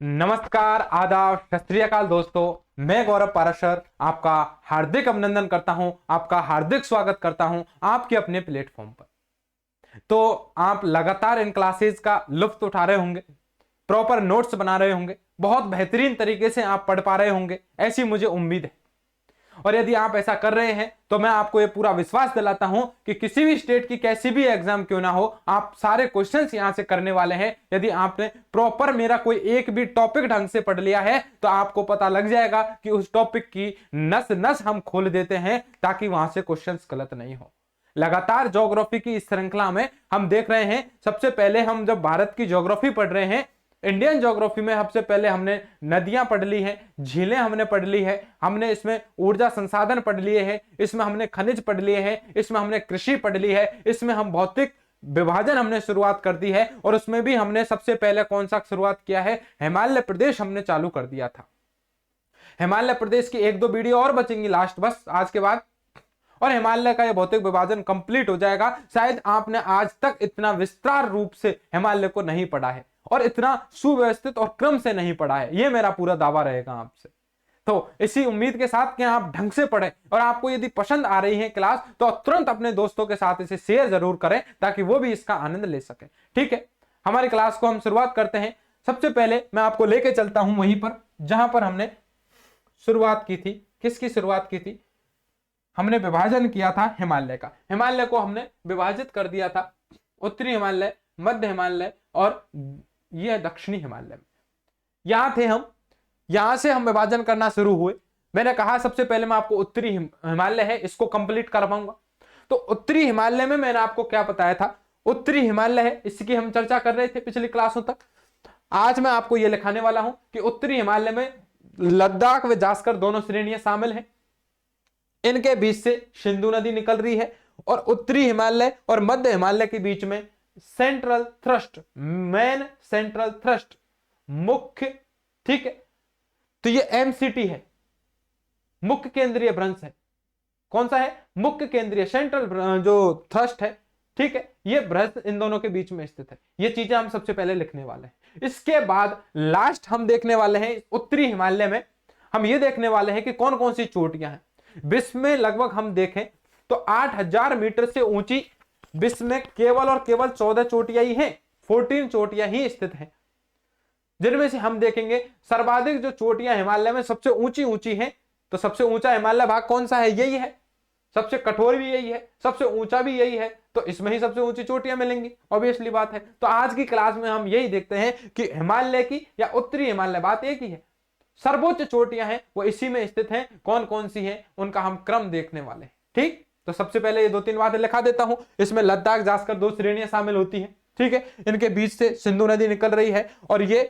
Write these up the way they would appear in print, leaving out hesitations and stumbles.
नमस्कार, आदाब, सत श्री अकाल दोस्तों। मैं गौरव पाराशर आपका हार्दिक अभिनंदन करता हूं, आपका हार्दिक स्वागत करता हूं आपके अपने प्लेटफॉर्म पर। तो आप लगातार इन क्लासेस का लुत्फ उठा रहे होंगे, प्रॉपर नोट्स बना रहे होंगे, बहुत बेहतरीन तरीके से आप पढ़ पा रहे होंगे, ऐसी मुझे उम्मीद है। और यदि आप ऐसा कर रहे हैं तो मैं आपको यह पूरा विश्वास दिलाता हूं कि किसी भी स्टेट की कैसी भी एग्जाम क्यों ना हो, आप सारे क्वेश्चंस यहां से करने वाले हैं। यदि आपने प्रॉपर मेरा कोई एक भी टॉपिक ढंग से पढ़ लिया है तो आपको पता लग जाएगा कि उस टॉपिक की नस नस हम खोल देते हैं ताकि वहां से क्वेश्चंस गलत नहीं हो। लगातार ज्योग्राफी की इस श्रृंखला में हम देख रहे हैं, सबसे पहले हम जब भारत की ज्योग्राफी पढ़ रहे हैं, इंडियन ज्योग्राफी में सबसे पहले हमने नदियां पढ़ ली हैं, झीलें हमने पढ़ ली है, हमने इसमें ऊर्जा संसाधन पढ़ लिए हैं, इसमें हमने खनिज पढ़ लिए हैं, इसमें हमने कृषि पढ़ ली है, इसमें हम भौतिक विभाजन हमने शुरुआत कर दी है। और उसमें भी हमने सबसे पहले कौन सा शुरुआत किया है, हिमालय प्रदेश हमने चालू कर दिया था। हिमालय प्रदेश की एक दो वीडियो और बचेंगी लास्ट बस आज के बाद, और हिमालय का यह भौतिक विभाजन कंप्लीट हो जाएगा। शायद आपने आज तक इतना विस्तार रूप से हिमालय को नहीं पढ़ा है और इतना सुव्यवस्थित और क्रम से नहीं पढ़ा है, यह मेरा पूरा दावा रहेगा आपसे। तो इसी उम्मीद के साथ कि आप ढंग से पढ़ें, और आपको यदि पसंद आ रही है क्लास तो तुरंत अपने दोस्तों के साथ इसे शेयर जरूर करें ताकि वो भी इसका आनंद ले सके। ठीक है, हमारी क्लास को हम शुरुआत करते हैं। सबसे पहले मैं आपको लेके चलता हूं वहीं पर जहां पर हमने शुरुआत की थी। किसकी शुरुआत की थी? हमने विभाजन किया था हिमालय का। हिमालय को हमने विभाजित कर दिया था उत्तरी हिमालय, मध्य हिमालय और यह दक्षिणी हिमालय। यहां थे हम, यहां से हम विभाजन करना शुरू हुए। मैंने कहा सबसे पहले मैं आपको उत्तरी हिमालय है इसको कंप्लीट कर पाऊंगा। तो उत्तरी हिमालय में मैंने आपको क्या बताया था, उत्तरी हिमालय है, इसकी हम चर्चा कर रहे थे पिछली क्लासों तक। आज मैं आपको यह लिखाने वाला हूं कि उत्तरी हिमालय में लद्दाख व जास्कर दोनों श्रेणियां शामिल हैं। इनके बीच से सिंधु नदी निकल रही है और उत्तरी हिमालय और मध्य हिमालय के बीच में central thrust, main central thrust, मुख्य, ठीक है, तो ये एमसीटी है, मुख्य केंद्रीय भ्रंश है। कौन सा है? मुख्य केंद्रीय, सेंट्रल जो थ्रस्ट है, ठीक है, ये भ्रंश इन दोनों के बीच में स्थित है। ये चीजें हम सबसे पहले लिखने वाले हैं। इसके बाद लास्ट हम देखने वाले हैं उत्तरी हिमालय में, हम ये देखने वाले हैं कि कौन कौन सी चोटियां हैं। विश्व में लगभग हम देखें तो 8000 मीटर से ऊंची विश्व में केवल और केवल 14 चोटियां ही हैं, 14 चोटियां ही स्थित हैं, जिनमें से हम देखेंगे सर्वाधिक जो चोटियां हिमालय में सबसे ऊंची ऊंची हैं। तो सबसे ऊंचा हिमालय भाग कौन सा है? यही है। सबसे कठोर भी यही है, सबसे ऊंचा भी यही है, तो इसमें ही सबसे ऊंची चोटियां मिलेंगी, ऑब्वियसली बात है। तो आज की क्लास में हम यही देखते हैं कि हिमालय की या उत्तरी हिमालय, बात एक ही है, सर्वोच्च चोटियां हैं वो इसी में स्थित हैं। कौन कौन सी हैं उनका हम क्रम देखने वाले हैं। ठीक, तो सबसे पहले ये दो तीन बातें लिखा देता हूं। इसमें लद्दाख जास्कर दो श्रेणियां शामिल होती हैं, ठीक है, इनके बीच से सिंधु नदी निकल रही है और ये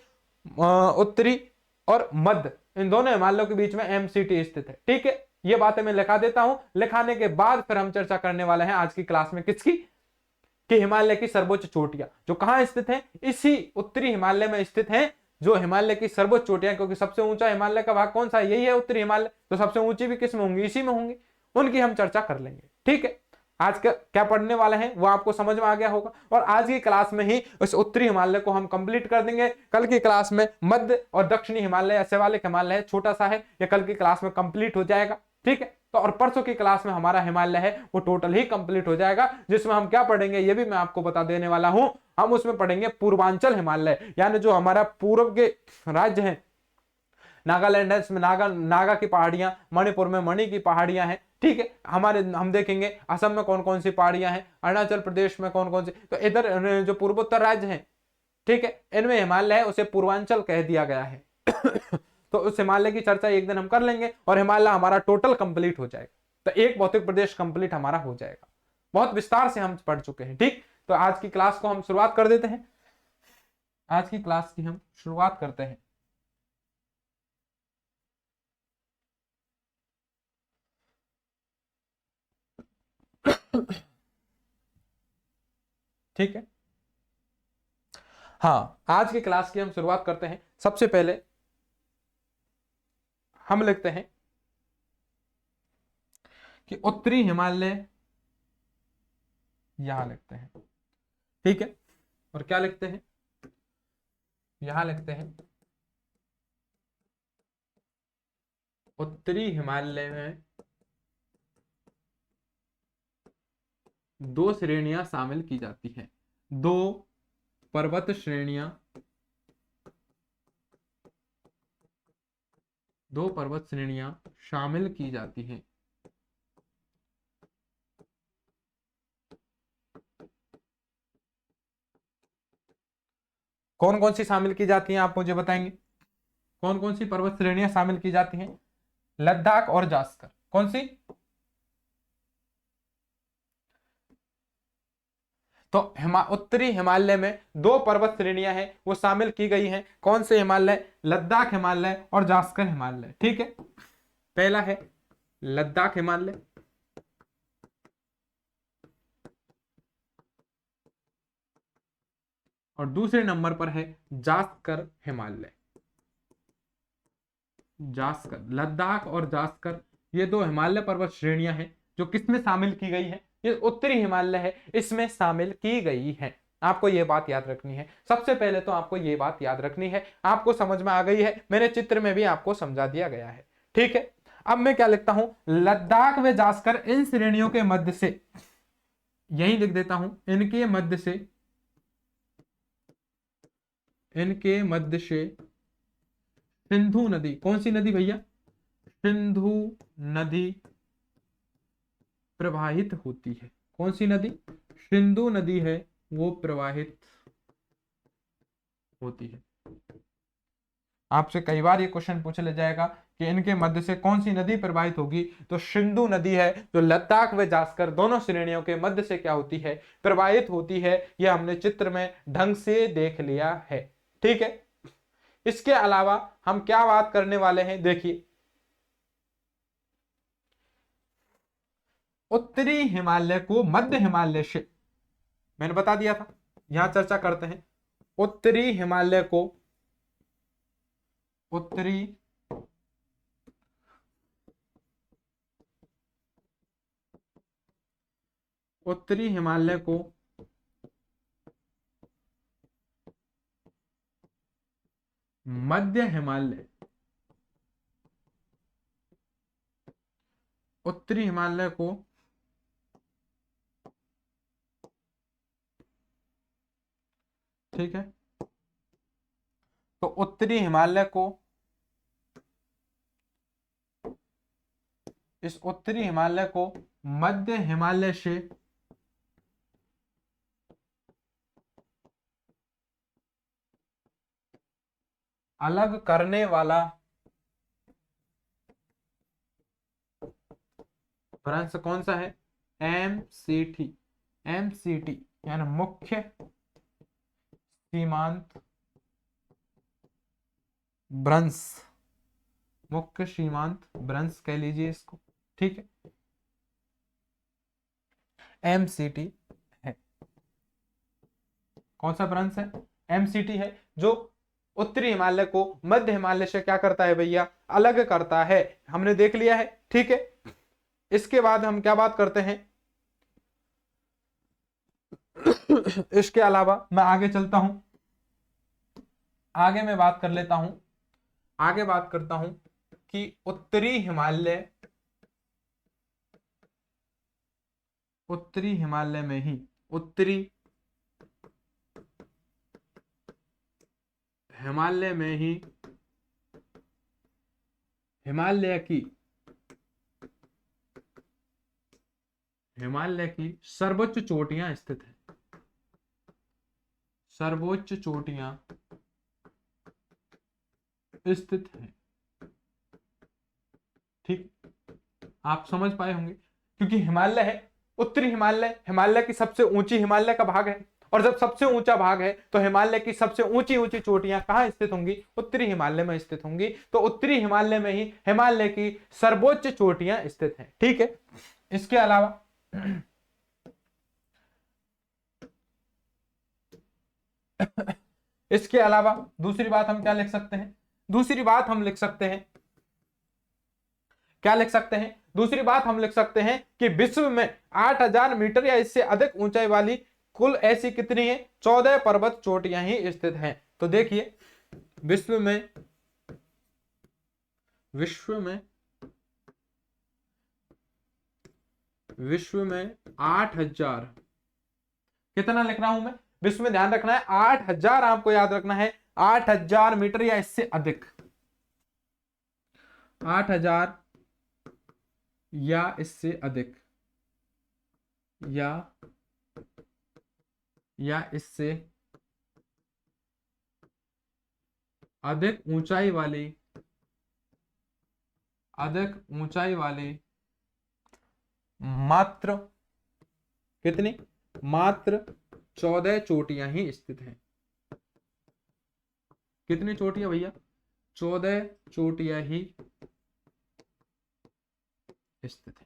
उत्तरी और मध्य इन दोनों हिमालयों के बीच में एमसीटी स्थित है। ठीक है, ये बातें मैं लिखा देता हूं। लिखाने के बाद फिर हम चर्चा करने वाले हैं आज की क्लास में किसकी, कि हिमालय की सर्वोच्च चोटियां जो कहां स्थित हैं, इसी उत्तरी हिमालय में स्थित हैं। जो हिमालय की सर्वोच्च चोटियां, क्योंकि सबसे ऊंचा हिमालय का भाग कौन सा है? यही है, उत्तरी हिमालय, तो सबसे ऊंची भी किस में होंगी? इसी में होंगी। उनकी हम चर्चा कर लेंगे। ठीक है, आज का क्या पढ़ने वाले हैं वो आपको समझ में आ गया होगा, और आज की क्लास में ही उस उत्तरी हिमालय को हम कंप्लीट कर देंगे। कल की क्लास में मध्य और दक्षिणी हिमालय या शिवालिक हिमालय है, छोटा सा है, ये कल की क्लास में कंप्लीट हो जाएगा। ठीक है, तो और परसों की क्लास में हमारा हिमालय है वो टोटल ही कंप्लीट हो जाएगा, जिसमें हम क्या पढ़ेंगे ये भी मैं आपको बता देने वाला हूं। हम उसमें पढ़ेंगे पूर्वांचल हिमालय, यानी जो हमारा पूर्व के राज्य हैं, नागालैंड है, इसमें नागा की पहाड़ियां, मणिपुर में मणि की पहाड़ियां हैं। ठीक है, हम देखेंगे असम में कौन कौन सी पहाड़ियां हैं, अरुणाचल प्रदेश में कौन कौन सी, तो इधर जो पूर्वोत्तर राज्य हैं, ठीक है, इनमें हिमालय है, उसे पूर्वांचल कह दिया गया है। तो उस हिमालय की चर्चा एक दिन हम कर लेंगे और हिमालय हमारा टोटल कंप्लीट हो जाएगा, तो एक भौतिक प्रदेश कंप्लीट हमारा हो जाएगा। बहुत विस्तार से हम पढ़ चुके हैं। ठीक, तो आज की क्लास को हम शुरुआत कर देते हैं। आज की क्लास की हम शुरुआत करते हैं। ठीक है, हाँ, आज की क्लास की हम शुरुआत करते हैं। सबसे पहले हम लिखते हैं कि उत्तरी हिमालय, यहां लिखते हैं। ठीक है, और क्या लिखते हैं? यहां लिखते हैं उत्तरी हिमालय में दो श्रेणियां शामिल की जाती हैं। दो पर्वत श्रेणियां, दो पर्वत श्रेणियां शामिल की जाती हैं। कौन कौन सी शामिल की जाती हैं आप मुझे बताएंगे? कौन कौन सी पर्वत श्रेणियां शामिल की जाती हैं? लद्दाख और जास्कर। कौन सी? तो उत्तरी हिमालय में दो पर्वत श्रेणियां हैं, वो शामिल की गई हैं। कौन से हिमालय? लद्दाख हिमालय और जास्कर हिमालय। ठीक है, पहला है लद्दाख हिमालय, और दूसरे नंबर पर है जास्कर हिमालय। जास्कर, लद्दाख और जास्कर, ये दो हिमालय पर्वत श्रेणियां हैं जो किसमें शामिल की गई है? ये उत्तरी हिमालय है, इसमें शामिल की गई है। आपको ये बात याद रखनी है। सबसे पहले तो आपको ये बात याद रखनी है। आपको समझ में आ गई है, मेरे चित्र में भी आपको समझा दिया गया है। ठीक है, अब मैं क्या लिखता हूं? लद्दाख व जास्कर इन श्रेणियों के मध्य से, यही लिख देता हूं, इनके मध्य से, इनके मध्य से सिंधु नदी। कौन सी नदी भैया? सिंधु नदी प्रवाहित होती है। कौन सी नदी? सिंधु नदी है, वो प्रवाहित होती है। आपसे कई बार ये क्वेश्चन पूछ ले जाएगा कि इनके मध्य से कौन सी नदी प्रवाहित होगी, तो सिंधु नदी है जो लद्दाख व जास्कर दोनों श्रेणियों के मध्य से क्या होती है? प्रवाहित होती है। यह हमने चित्र में ढंग से देख लिया है। ठीक है, इसके अलावा हम क्या बात करने वाले हैं? देखिए, उत्तरी हिमालय को मध्य हिमालय से, मैंने बता दिया था, यहां चर्चा करते हैं। उत्तरी हिमालय को, उत्तरी उत्तरी हिमालय को मध्य हिमालय, उत्तरी हिमालय को ठीक है, तो उत्तरी हिमालय को, इस उत्तरी हिमालय को मध्य हिमालय से अलग करने वाला भ्रंश कौन सा है? MCT। MCT यानी मुख्य सीमांत भ्रंश, मुख्य सीमांत भ्रंश कह लीजिए इसको। ठीक है, MCT है। कौन सा भ्रंश है? MCT है, जो उत्तरी हिमालय को मध्य हिमालय से क्या करता है भैया? अलग करता है। हमने देख लिया है। ठीक है, इसके बाद हम क्या बात करते हैं? इसके अलावा मैं आगे चलता हूं, आगे मैं बात कर लेता हूं, आगे बात करता हूं कि उत्तरी हिमालय, उत्तरी हिमालय में ही, उत्तरी हिमालय में ही हिमालय की सर्वोच्च चोटियां स्थित है। सर्वोच्च चोटियां स्थित है। ठीक, आप समझ पाए होंगे, क्योंकि हिमालय है, उत्तरी हिमालय, हिमालय की सबसे ऊंची हिमालय का भाग है, और जब सबसे ऊंचा भाग है तो हिमालय की सबसे ऊंची ऊंची चोटियां कहां स्थित होंगी? उत्तरी हिमालय में स्थित होंगी। तो उत्तरी हिमालय में ही हिमालय की सर्वोच्च चोटियां स्थित हैं। ठीक है, इसके अलावा इसके अलावा दूसरी बात हम क्या लिख सकते हैं? दूसरी बात हम लिख सकते हैं, क्या लिख सकते हैं? दूसरी बात हम लिख सकते हैं कि विश्व में 8000 मीटर या इससे अधिक ऊंचाई वाली कुल ऐसी कितनी है? 14 पर्वत चोटियां ही स्थित हैं। तो देखिए, विश्व में विश्व में 8,000, कितना लिख रहा हूं मैं, विश्व में ध्यान रखना है 8,000, आपको याद रखना है 8,000 मीटर या इससे अधिक, 8,000 या इससे अधिक, या इससे अधिक ऊंचाई वाले मात्र कितनी, मात्र 14 चोटियां ही स्थित हैं। कितनी चोटियां भैया, 14 चोटियां ही स्थित है।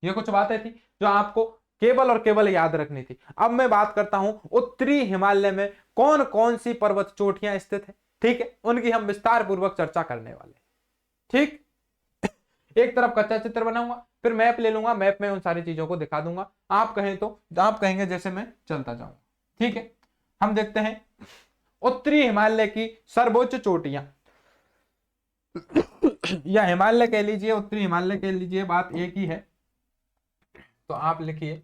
ये कुछ बातें थी जो आपको केवल और केवल याद रखनी थी। अब मैं बात करता हूं उत्तरी हिमालय में कौन कौन सी पर्वत चोटियां स्थित है, ठीक है, उनकी हम विस्तार पूर्वक चर्चा करने वाले, ठीक। एक तरफ कच्चा चित्र बनाऊंगा, फिर मैप ले लूंगा, मैप में उन सारी चीजों को दिखा दूंगा, आप कहें तो आप कहेंगे जैसे मैं चलता जाऊंगा, ठीक है। हम देखते हैं उत्तरी हिमालय की सर्वोच्च चोटियां, या हिमालय कह लीजिए, उत्तरी हिमालय कह लीजिए, बात एक ही है। तो आप लिखिए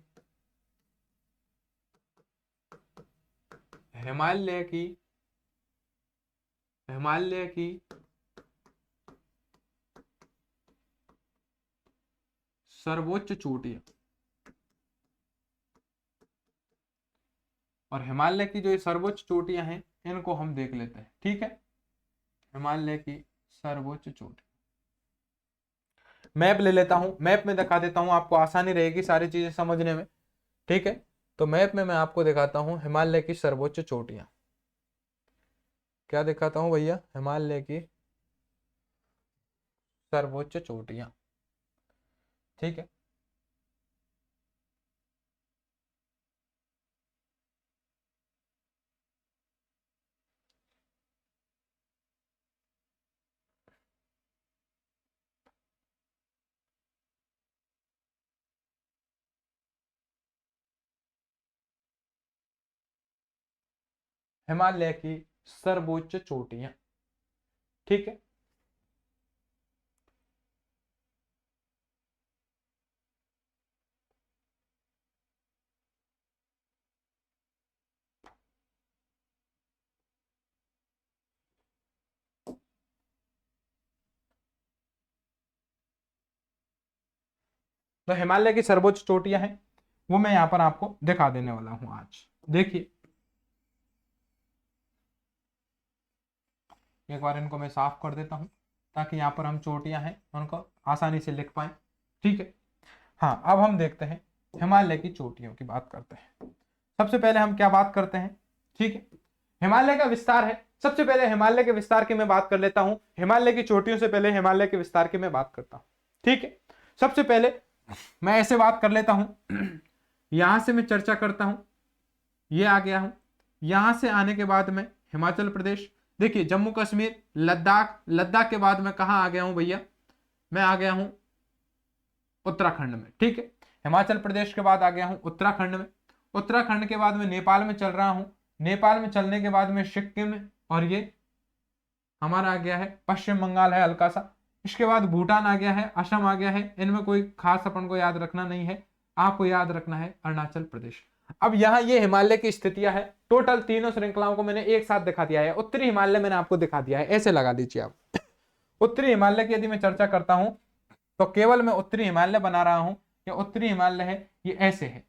हिमालय की सर्वोच्च चोटियां, और हिमालय की जो ये सर्वोच्च चोटियां हैं इनको हम देख लेते हैं, ठीक है। हिमालय की सर्वोच्च चोटी, मैप ले लेता हूं, मैप में दिखा देता हूं, आपको आसानी रहेगी सारी चीजें समझने में, ठीक है। तो मैप में मैं आपको दिखाता हूं हिमालय की सर्वोच्च चोटियां, क्या दिखाता हूं भैया, हिमालय की सर्वोच्च चोटियां, ठीक है। हिमालय की सर्वोच्च चोटियां, ठीक है। तो हिमालय की सर्वोच्च चोटियां हैं, वो मैं यहां पर आपको दिखा देने वाला हूं आज। देखिए एक बार इनको मैं साफ कर देता हूं ताकि यहां पर हम चोटियां हैं उनको आसानी से लिख पाए, ठीक है। हाँ, अब हम देखते हैं हिमालय की चोटियों की बात करते हैं। सबसे पहले हम क्या बात करते हैं, ठीक है, हिमालय का विस्तार है। सबसे पहले हिमालय के विस्तार की मैं बात कर लेता हूं, हिमालय की चोटियों से पहले हिमालय के विस्तार की मैं बात करता हूं, ठीक है। सबसे पहले मैं ऐसे बात कर लेता हूं, यहां से मैं चर्चा करता हूं, ये आ गया हूं, यहां से आने के बाद में हिमाचल प्रदेश, देखिए जम्मू कश्मीर, लद्दाख, लद्दाख के बाद मैं कहां आ गया हूं भैया, मैं आ गया हूं उत्तराखंड में, ठीक है। हिमाचल प्रदेश के बाद आ गया हूं उत्तराखंड में, उत्तराखंड के बाद में नेपाल में चल रहा हूं, नेपाल में चलने के बाद में सिक्किम, और ये हमारा आ गया है पश्चिम बंगाल है हल्का सा, इसके बाद भूटान आ गया है, असम आ गया है, इनमें कोई खास अपन को याद रखना नहीं है, आपको याद रखना है अरुणाचल प्रदेश। अब यहाँ ये हिमालय की स्थितियां है, टोटल तीनों श्रृंखलाओं को मैंने एक साथ दिखा दिया है। उत्तरी हिमालय मैंने आपको दिखा दिया है, ऐसे लगा दीजिए आप। उत्तरी हिमालय की यदि मैं चर्चा करता हूं तो केवल मैं उत्तरी हिमालय बना रहा हूं, ये उत्तरी हिमालय है, ये ऐसे है,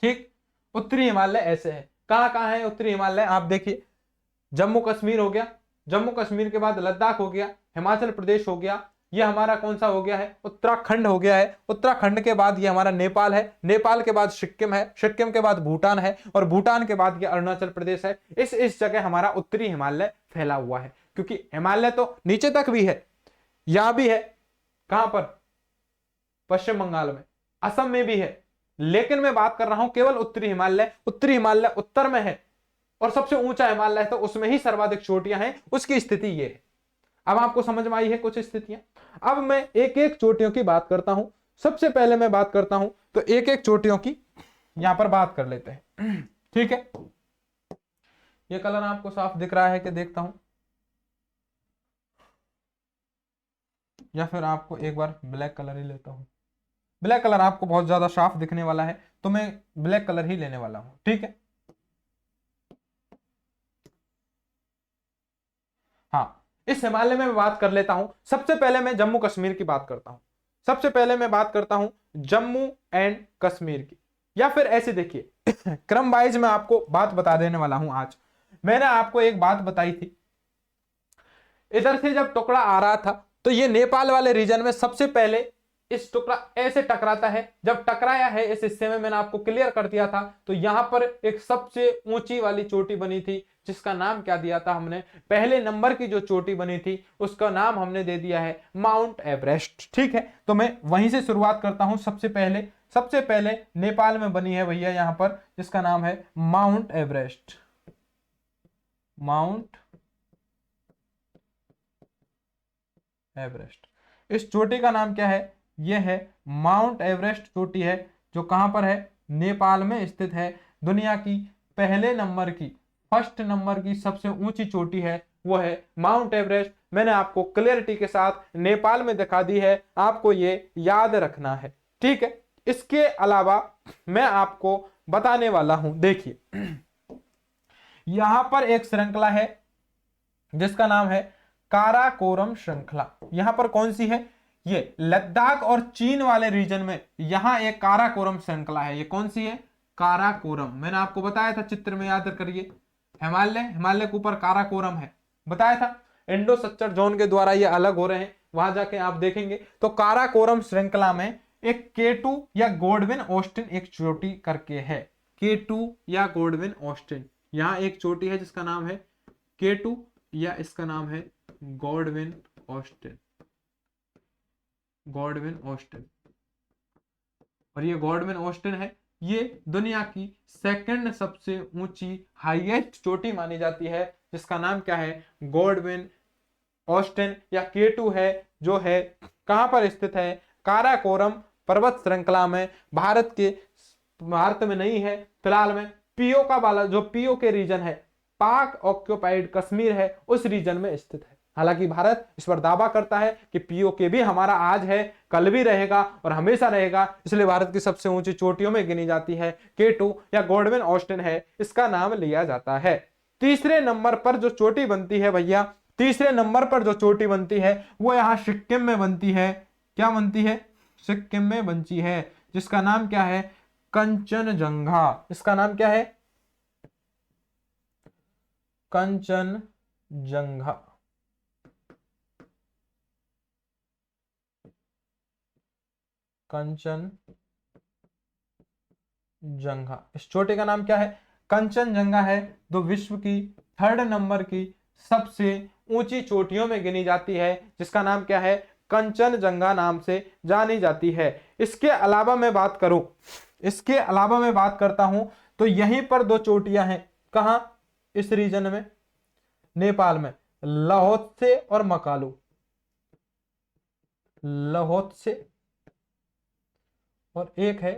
ठीक। उत्तरी हिमालय ऐसे है, कहां कहां है उत्तरी हिमालय, आप देखिए जम्मू कश्मीर हो गया, जम्मू कश्मीर के बाद लद्दाख हो गया, हिमाचल प्रदेश हो गया, ये हमारा कौन सा हो गया है, उत्तराखंड हो गया है, उत्तराखंड के बाद ये हमारा नेपाल है, नेपाल के बाद सिक्किम है, सिक्किम के बाद भूटान है, और भूटान के बाद ये अरुणाचल प्रदेश है। इस जगह हमारा उत्तरी हिमालय फैला हुआ है, क्योंकि हिमालय तो नीचे तक भी है, यहां भी है, कहां पर, पश्चिम बंगाल में, असम में भी है, लेकिन मैं बात कर रहा हूं केवल उत्तरी हिमालय। उत्तरी हिमालय उत्तर में है और सबसे ऊंचा हिमालय है, तो उसमें ही सर्वाधिक चोटियां हैं, उसकी स्थिति ये है। अब आपको समझ में आई है कुछ स्थितियां। अब मैं एक एक चोटियों की बात करता हूं, सबसे पहले मैं बात करता हूं तो एक एक चोटियों की यहां पर बात कर लेते हैं, ठीक है। ये कलर आपको साफ दिख रहा है कि देखता हूं, या फिर आपको एक बार ब्लैक कलर ही लेता हूं, ब्लैक कलर आपको बहुत ज्यादा साफ दिखने वाला है, तो मैं ब्लैक कलर ही लेने वाला हूं, ठीक है। हाँ, इस हिमालय में मैं बात कर लेता हूं। सबसे पहले मैं जम्मू कश्मीर की बात करता हूं। सबसे पहले मैं बात करता हूं जम्मू एंड कश्मीर की, या फिर ऐसे देखिए क्रम वाइज मैं आपको बात बता देने वाला हूं। आज मैंने आपको एक बात बताई थी, इधर से जब टुकड़ा आ रहा था तो ये नेपाल वाले रीजन में सबसे पहले इस टुकड़ा ऐसे टकराता है। जब टकराया है इस हिस्से में, मैंने आपको क्लियर कर दिया था, तो यहां पर एक सबसे ऊंची वाली चोटी बनी थी, जिसका नाम क्या दिया था हमने, पहले नंबर की जो चोटी बनी थी उसका नाम हमने दे दिया है माउंट एवरेस्ट, ठीक है। तो मैं वहीं से शुरुआत करता हूं। सबसे पहले नेपाल में बनी है भैया यहां पर, जिसका नाम है माउंट एवरेस्ट। माउंट एवरेस्ट, इस चोटी का नाम क्या है, यह है माउंट एवरेस्ट चोटी है, जो कहां पर है, नेपाल में स्थित है। दुनिया की पहले नंबर की, फर्स्ट नंबर की सबसे ऊंची चोटी है वो है माउंट एवरेस्ट। मैंने आपको क्लियरिटी के साथ नेपाल में दिखा दी है, आपको ये याद रखना है, ठीक है। इसके अलावा मैं आपको बताने वाला हूं, देखिए यहां पर एक श्रृंखला है जिसका नाम है काराकोरम श्रृंखला। यहां पर कौन सी है, ये लद्दाख और चीन वाले रीजन में यहां एक काराकोरम श्रृंखला है। ये कौन सी है, काराकोरम। मैंने आपको बताया था चित्र में, याद करिए, हिमालय के ऊपर काराकोरम है, बताया था। इंडो सच्चर जोन के द्वारा ये अलग हो रहे हैं, वहां जाके आप देखेंगे। तो काराकोरम श्रृंखला में एक K2 या गॉडविन ऑस्टिन एक चोटी करके है, K2 या गॉडविन ऑस्टिन, यहां एक चोटी है जिसका नाम है K2 या इसका नाम है गॉडविन ऑस्टिन। गॉडविन ऑस्टिन, और ये गॉडविन ऑस्टिन है, ये दुनिया की सेकंड सबसे ऊंची हाईएस्ट चोटी मानी जाती है, जिसका नाम क्या है, गॉडविन ऑस्टिन या K2 है, जो है कहां पर स्थित है, काराकोरम पर्वत श्रृंखला में। भारत में नहीं है फिलहाल में, पीओ का वाला जो पीओ के रीजन है, पाक ऑक्यूपाइड कश्मीर है, उस रीजन में स्थित है। हालांकि भारत इस पर दावा करता है कि पीओके भी हमारा आज है, कल भी रहेगा और हमेशा रहेगा, इसलिए भारत की सबसे ऊंची चोटियों में गिनी जाती है K2 या गॉडविन ऑस्टिन है, इसका नाम लिया जाता है। तीसरे नंबर पर जो चोटी बनती है भैया, तीसरे नंबर पर जो चोटी बनती है वो यहां सिक्किम में बनती है। क्या बनती है, सिक्किम में बनती है, जिसका नाम क्या है, कंचनजंगा। इसका नाम क्या है, कंचनजंगा। कंचनजंगा, इस चोटी का नाम क्या है, कंचनजंगा है, जो विश्व की थर्ड नंबर की सबसे ऊंची चोटियों में गिनी जाती है, जिसका नाम क्या है, कंचनजंगा नाम से जानी जाती है। इसके अलावा मैं बात करूं, इसके अलावा मैं बात करता हूं, तो यहीं पर दो चोटियां हैं, कहां, इस रीजन में, नेपाल में, लाहौत्से और मकालू। लाहौत्से और एक है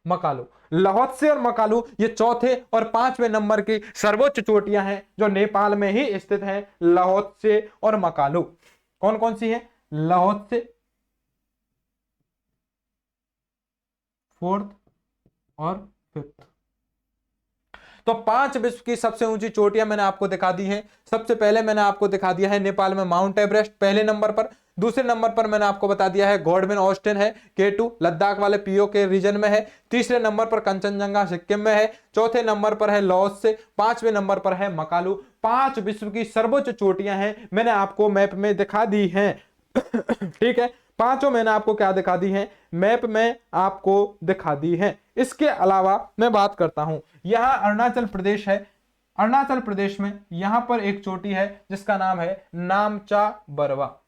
मकालू। लाहौत्से और मकालू ये चौथे और पांचवें नंबर की सर्वोच्च चोटियां हैं, जो नेपाल में ही स्थित हैं, लाहौत्से और मकालू। कौन कौन सी है, लाहौत्से फोर्थ और फिफ्थ। तो 5 विश्व की सबसे ऊंची चोटियां मैंने आपको दिखा दी हैं। सबसे पहले मैंने आपको दिखा दिया है नेपाल में माउंट एवरेस्ट पहले नंबर पर। दूसरे नंबर पर मैंने आपको बता दिया है गॉडविन ऑस्टिन है, K2 लद्दाख वाले पीओ के रीजन में है। तीसरे नंबर पर कंचनजंगा सिक्किम में है। चौथे नंबर पर है लाओत्से। पांचवें नंबर पर है मकालू। 5 विश्व की सर्वोच्च चोटियां हैं, मैंने आपको मैप में दिखा दी हैं। ठीक है, पांचों मैंने आपको क्या दिखा दी है, मैप में आपको दिखा दी है। इसके अलावा मैं बात करता हूं, यहां अरुणाचल प्रदेश है। अरुणाचल प्रदेश में यहां पर एक चोटी है जिसका नाम है नामचा बरवा।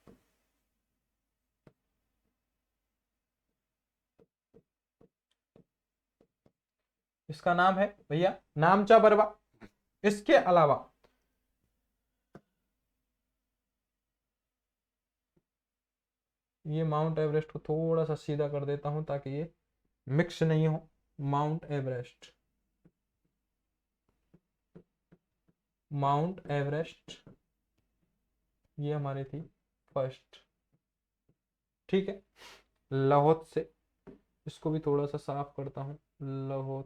इसका नाम है भैया नामचा बरवा। इसके अलावा ये माउंट एवरेस्ट को थोड़ा सा सीधा कर देता हूं ताकि ये मिक्स नहीं हो। माउंट एवरेस्ट, माउंट एवरेस्ट ये हमारी थी फर्स्ट, ठीक है। लाहौल, इसको भी थोड़ा सा साफ करता हूं, लाहौल,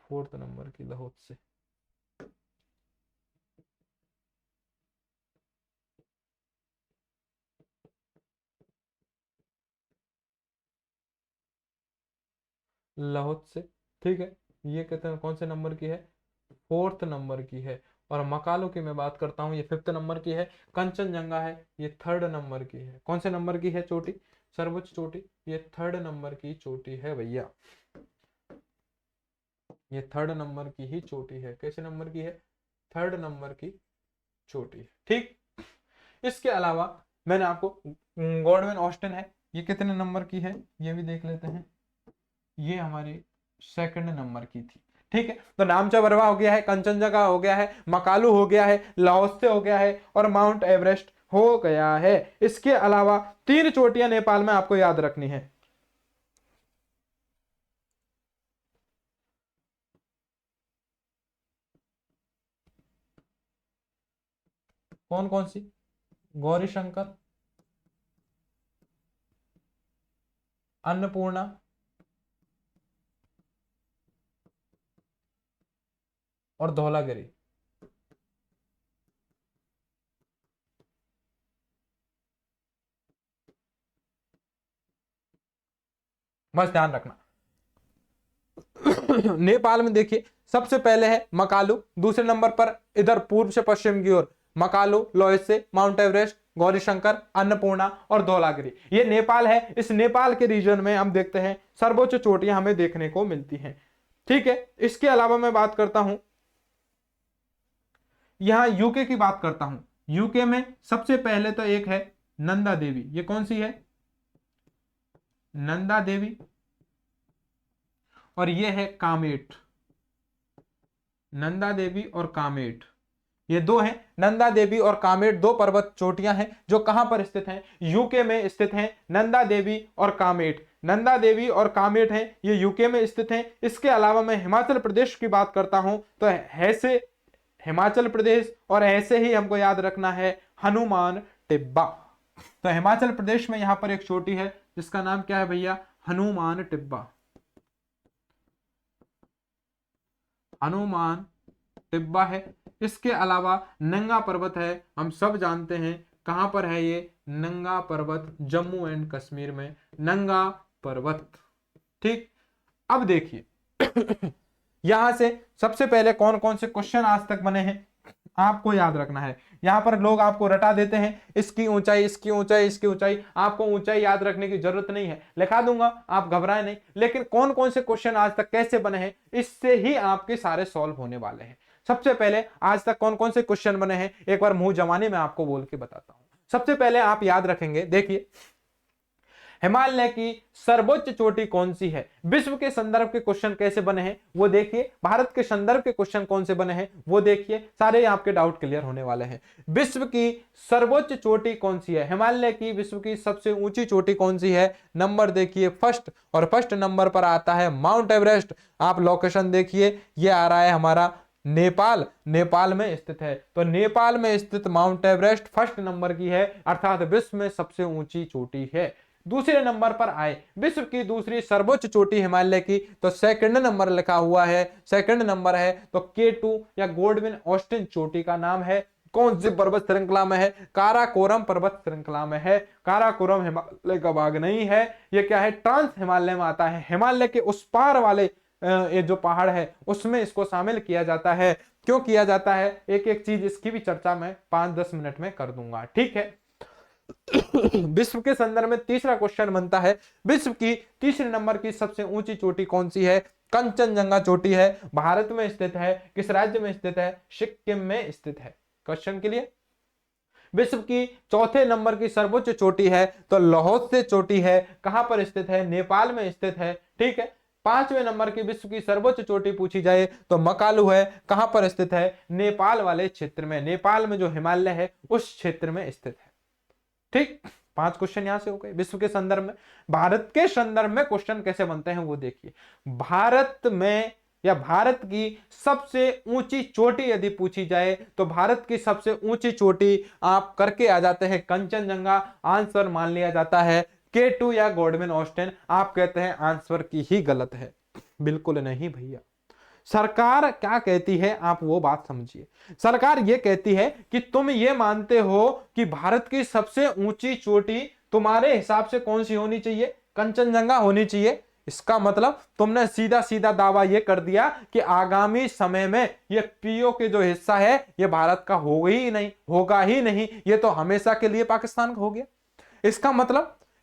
फोर्थ नंबर की लाहौल। लाहौल, ठीक है। ये कहते हैं कौन से नंबर की है, फोर्थ नंबर की है। और मकालो की मैं बात करता हूँ, ये फिफ्थ नंबर की है। कंचनजंगा है, ये थर्ड नंबर की है। कौन से नंबर की है चोटी, सर्वोच्च चोटी, ये थर्ड नंबर की चोटी है भैया, ये थर्ड नंबर की ही चोटी है। कैसे नंबर की है, थर्ड नंबर की चोटी है, ठीक। इसके अलावा मैंने आपको गॉडविन ऑस्टिन है, ये कितने नंबर की है ये भी देख लेते हैं। ये हमारी सेकंड नंबर की थी, ठीक है। तो नामचा बरवा हो गया है, कंचनजंगा हो गया है, मकालू हो गया है, लाओसे हो गया है और माउंट एवरेस्ट हो गया है। इसके अलावा 3 चोटियां नेपाल में आपको याद रखनी है। कौन कौन सी, गौरी शंकर, अन्नपूर्णा और धौलागिरी। बस ध्यान रखना। नेपाल में देखिए सबसे पहले है मकालू, दूसरे नंबर पर इधर पूर्व से पश्चिम की ओर मकालू, लोएसे, माउंट एवरेस्ट, गौरीशंकर, अन्नपूर्णा और धौलागिरी, ये नेपाल है। इस नेपाल के रीजन में हम देखते हैं सर्वोच्च चोटियां हमें देखने को मिलती हैं, ठीक है। इसके अलावा मैं बात करता हूं, यहां यूके की बात करता हूं। यूके में सबसे पहले तो एक है नंदा देवी, ये कौन सी है, नंदा देवी। और ये है कामेट, नंदा देवी और कामेट, ये दो हैं। नंदा देवी और कामेट दो पर्वत चोटियां हैं जो कहां पर स्थित हैं, यूके में स्थित हैं। नंदा देवी और कामेट, नंदा देवी और कामेट हैं, ये यूके में स्थित हैं। इसके अलावा मैं हिमाचल प्रदेश की बात करता हूं तो ऐसे हिमाचल प्रदेश, और ऐसे ही हमको याद रखना है हनुमान टिब्बा। तो हिमाचल प्रदेश में यहां पर एक चोटी है जिसका नाम क्या है भैया, हनुमान टिब्बा, हनुमान टिब्बा है। इसके अलावा नंगा पर्वत है, हम सब जानते हैं कहां पर है ये, नंगा पर्वत जम्मू एंड कश्मीर में, नंगा पर्वत, ठीक। अब देखिए यहां से सबसे पहले कौन कौन से क्वेश्चन आज तक बने हैं आपको याद रखना है। यहां पर लोग आपको रटा देते हैं, इसकी ऊंचाई, इसकी ऊंचाई, इसकी ऊंचाई। आपको ऊंचाई याद रखने की जरूरत नहीं है, लिखा दूंगा, आप घबराए नहीं। लेकिन कौन कौन से क्वेश्चन आज तक कैसे बने हैं, इससे ही आपके सारे सॉल्व होने वाले हैं। सबसे पहले आज तक कौन कौन से क्वेश्चन बने हैं एक बार मुंह जमाने में आपको बोल के बताता हूं। सबसे पहले आप याद रखेंगे, देखिए हिमालय की सर्वोच्च चोटी कौन सी है। विश्व के संदर्भ के क्वेश्चन कैसे बने हैं वो देखिए, भारत के संदर्भ के क्वेश्चन कौन से बने हैं वो देखिए, सारे आपके डाउट क्लियर होने वाले हैं। विश्व की सर्वोच्च चोटी कौन सी है, हिमालय की विश्व की सबसे ऊंची चोटी कौन सी है, नंबर देखिए फर्स्ट, और फर्स्ट नंबर पर आता है माउंट एवरेस्ट। आप लोकेशन देखिए, ये आ रहा है हमारा नेपाल, नेपाल में स्थित है। तो नेपाल में स्थित माउंट एवरेस्ट फर्स्ट नंबर की है, अर्थात विश्व में सबसे ऊंची चोटी है। दूसरे नंबर पर आए विश्व की दूसरी सर्वोच्च चोटी हिमालय की, तो सेकंड नंबर लिखा हुआ है, सेकंड नंबर है। तो K2 या गॉडविन ऑस्टिन चोटी का नाम है। कौन सी पर्वत श्रृंखला में है, काराकोरम पर्वत श्रृंखला में है। काराकोरम हिमालय का भाग नहीं है, ये क्या है, ट्रांस हिमालय में आता है। हिमालय के उस पार वाले ये जो पहाड़ है उसमें इसको शामिल किया जाता है। क्यों किया जाता है, एक एक चीज इसकी भी चर्चा मैं 5-10 मिनट में कर दूंगा, ठीक है। विश्व के संदर्भ में तीसरा क्वेश्चन बनता है, विश्व की तीसरे नंबर की सबसे ऊंची चोटी कौन सी है, कंचनजंगा चोटी है। भारत में स्थित है, किस राज्य में स्थित है, सिक्किम में स्थित है। क्वेश्चन के लिए, विश्व की चौथे नंबर की सर्वोच्च चोटी है तो लाहौल चोटी है, कहां पर स्थित है, नेपाल में स्थित है, ठीक है। पांचवें नंबर की विश्व की सर्वोच्च चोटी पूछी जाए तो मकालू है, कहां पर स्थित है, नेपाल वाले क्षेत्र में, नेपाल में जो हिमालय है उस क्षेत्र में स्थित है, ठीक। 5 क्वेश्चन यहां से हो गए विश्व के संदर्भ में। भारत के संदर्भ में क्वेश्चन कैसे बनते हैं वो देखिए। भारत में या भारत की सबसे ऊंची चोटी यदि पूछी जाए तो भारत की सबसे ऊंची चोटी आप करके आ जाते हैं कंचनजंगा। आंसर मान लिया जाता है K2 या गॉडविन ऑस्टिन। आप कहते हैं आंसर की ही गलत है। बिल्कुल नहीं भैया। सरकार क्या कहती है आप वो बात समझिए। सरकार ये कहती है कि तुम ये मानते हो कि भारत की सबसे ऊंची चोटी तुम्हारे हिसाब से कौन सी होनी चाहिए? कंचनजंगा होनी चाहिए। इसका मतलब तुमने सीधा सीधा दावा यह कर दिया कि आगामी समय में ये पीओ के जो हिस्सा है ये भारत का होगा ही नहीं, होगा ही नहीं, ये तो हमेशा के लिए पाकिस्तान का हो गया।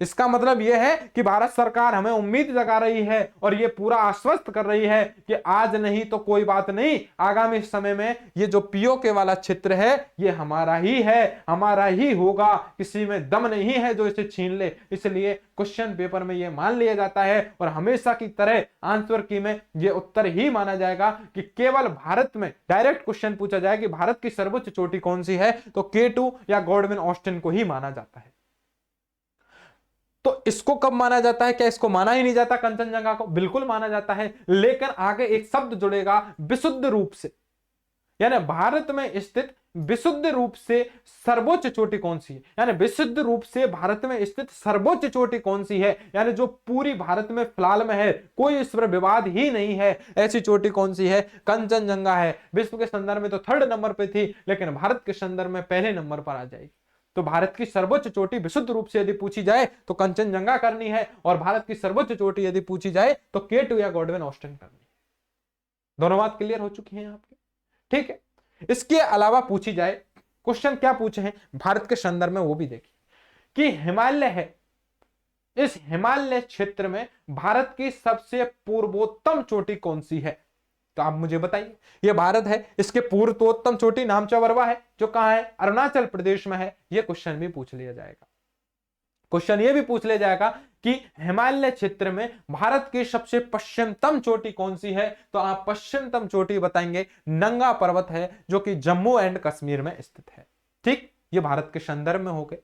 इसका मतलब यह है कि भारत सरकार हमें उम्मीद जगा रही है और ये पूरा आश्वस्त कर रही है कि आज नहीं तो कोई बात नहीं, आगामी समय में ये जो पीओके वाला क्षेत्र है ये हमारा ही है, हमारा ही होगा, किसी में दम नहीं है जो इसे छीन ले। इसलिए क्वेश्चन पेपर में ये मान लिया जाता है और हमेशा की तरह आंसर की में ये उत्तर ही माना जाएगा कि केवल भारत में डायरेक्ट क्वेश्चन पूछा जाए कि भारत की सर्वोच्च चोटी कौन सी है तो K2 या गॉडविन ऑस्टिन को ही माना जाता है। तो इसको कब माना जाता है? क्या इसको माना ही नहीं जाता? कंचनजंगा को बिल्कुल माना जाता है, लेकिन आगे एक शब्द जुड़ेगा विशुद्ध रूप से, यानी भारत में स्थित विशुद्ध रूप से सर्वोच्च चोटी कौन सी है, यानी विशुद्ध रूप से भारत में स्थित सर्वोच्च चोटी कौन सी है, यानी जो पूरी भारत में फिलहाल में है, कोई इस पर विवाद ही नहीं है, ऐसी चोटी कौन सी है? कंचनजंगा है। विश्व के संदर्भ में तो 3rd नंबर पे थी, लेकिन भारत के संदर्भ में पहले नंबर पर आ जाएगी। तो भारत की सर्वोच्च चोटी विशुद्ध रूप से यदि पूछी जाए तो कंचनजंगा करनी है, और भारत की सर्वोच्च चोटी यदि पूछी जाए तो K2 या गॉडविन ऑस्टिन करनी है। दोनों बात क्लियर हो चुकी है आपके? ठीक है। इसके अलावा पूछी जाए, क्वेश्चन क्या पूछे हैं भारत के संदर्भ में वो भी देखिए कि हिमालय है, इस हिमालय क्षेत्र में भारत की सबसे पूर्वोत्तम चोटी कौन सी है? तो आप मुझे बताइए। ये भारत है, इसके पूर्वोत्तम चोटी नामचा बरवा है जो कहां है? अरुणाचल प्रदेश में है। ये क्वेश्चन भी पूछ लिया जाएगा। क्वेश्चन ये भी पूछ लिया जाएगा कि हिमालय क्षेत्र में भारत की सबसे पश्चिमतम चोटी कौन सी है? तो आप पश्चिमतम चोटी बताएंगे नंगा पर्वत है जो कि जम्मू एंड कश्मीर में स्थित है। ठीक, ये भारत के संदर्भ में हो गए।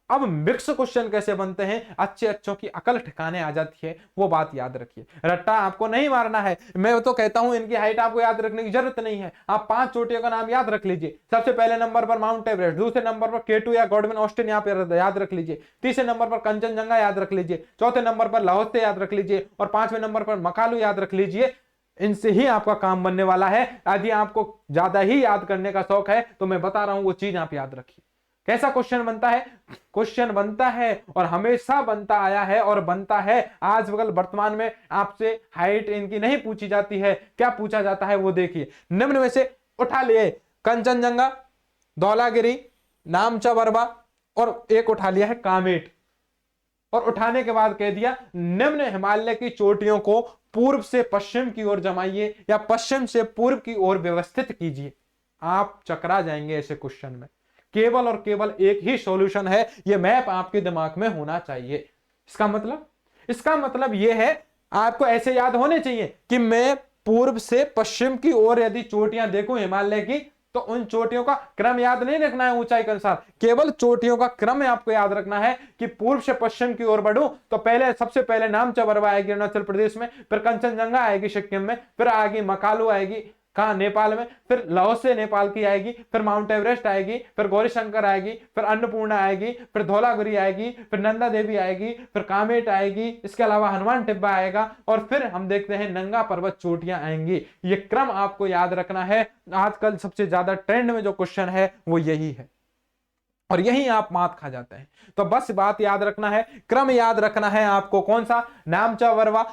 अब मिक्स क्वेश्चन कैसे बनते हैं, अच्छे अच्छों की अकल ठिकाने आ जाती है, वो बात याद रखिए। रट्टा आपको नहीं मारना है। मैं तो कहता हूं इनकी हाइट आपको याद रखने की जरूरत नहीं है। आप 5 चोटियों का नाम याद रख लीजिए। सबसे पहले नंबर पर माउंट एवरेस्ट, दूसरे नंबर पर K2 या गॉडविन ऑस्टिन याद रख लीजिए, तीसरे नंबर पर कंचनजंगा याद रख लीजिए, चौथे नंबर पर लाहौसे याद रख लीजिए, और 5वें नंबर पर मकालू याद रख लीजिए। इनसे ही आपका काम बनने वाला है। यदि आपको ज्यादा ही याद करने का शौक है तो मैं बता रहा हूं वो चीज आप याद रखिए। कैसा क्वेश्चन बनता है? क्वेश्चन बनता है और हमेशा बनता आया है और बनता है। आज बगल वर्तमान में आपसे हाइट इनकी नहीं पूछी जाती है। क्या पूछा जाता है वो देखिए। निम्न में से उठा लिए कंचनजंगा, धौलागिरी, नामचा बरवा और एक उठा लिया है कामेट, और उठाने के बाद कह दिया निम्न हिमालय की चोटियों को पूर्व से पश्चिम की ओर जमाइए या पश्चिम से पूर्व की ओर व्यवस्थित कीजिए। आप चकरा जाएंगे ऐसे क्वेश्चन में। केवल और केवल एक ही सॉल्यूशन है, यह मैप आपके दिमाग में होना चाहिए। इसका मतलब यह है आपको ऐसे याद होने चाहिए कि मैं पूर्व से पश्चिम की ओर यदि चोटियां देखूं हिमालय की तो उन चोटियों का क्रम याद नहीं रखना है ऊंचाई के अनुसार, केवल चोटियों का क्रम आपको याद रखना है कि पूर्व से पश्चिम की ओर बढ़ूं तो पहले सबसे पहले नामचा बरवा आएगी अरुणाचल प्रदेश में, फिर कंचनजंगा आएगी सिक्किम में, फिर आएगी मकालू आएगी कहां? नेपाल में, फिर लाहौसे नेपाल की आएगी, फिर माउंट एवरेस्ट आएगी, फिर गौरीशंकर आएगी, फिर अन्नपूर्णा आएगी, फिर धौलागिरी आएगी, फिर नंदा देवी आएगी, फिर कामेट आएगी, इसके अलावा हनुमान टिब्बा आएगा, और फिर हम देखते हैं नंगा पर्वत चोटियां आएंगी। ये क्रम आपको याद रखना है। आजकल सबसे ज्यादा ट्रेंड में जो क्वेश्चन है वो यही है और यही आप मात खा जाते हैं। तो बस बात याद रखना है, क्रम याद रखना है आपको। कौन सा? नामचा बरवा,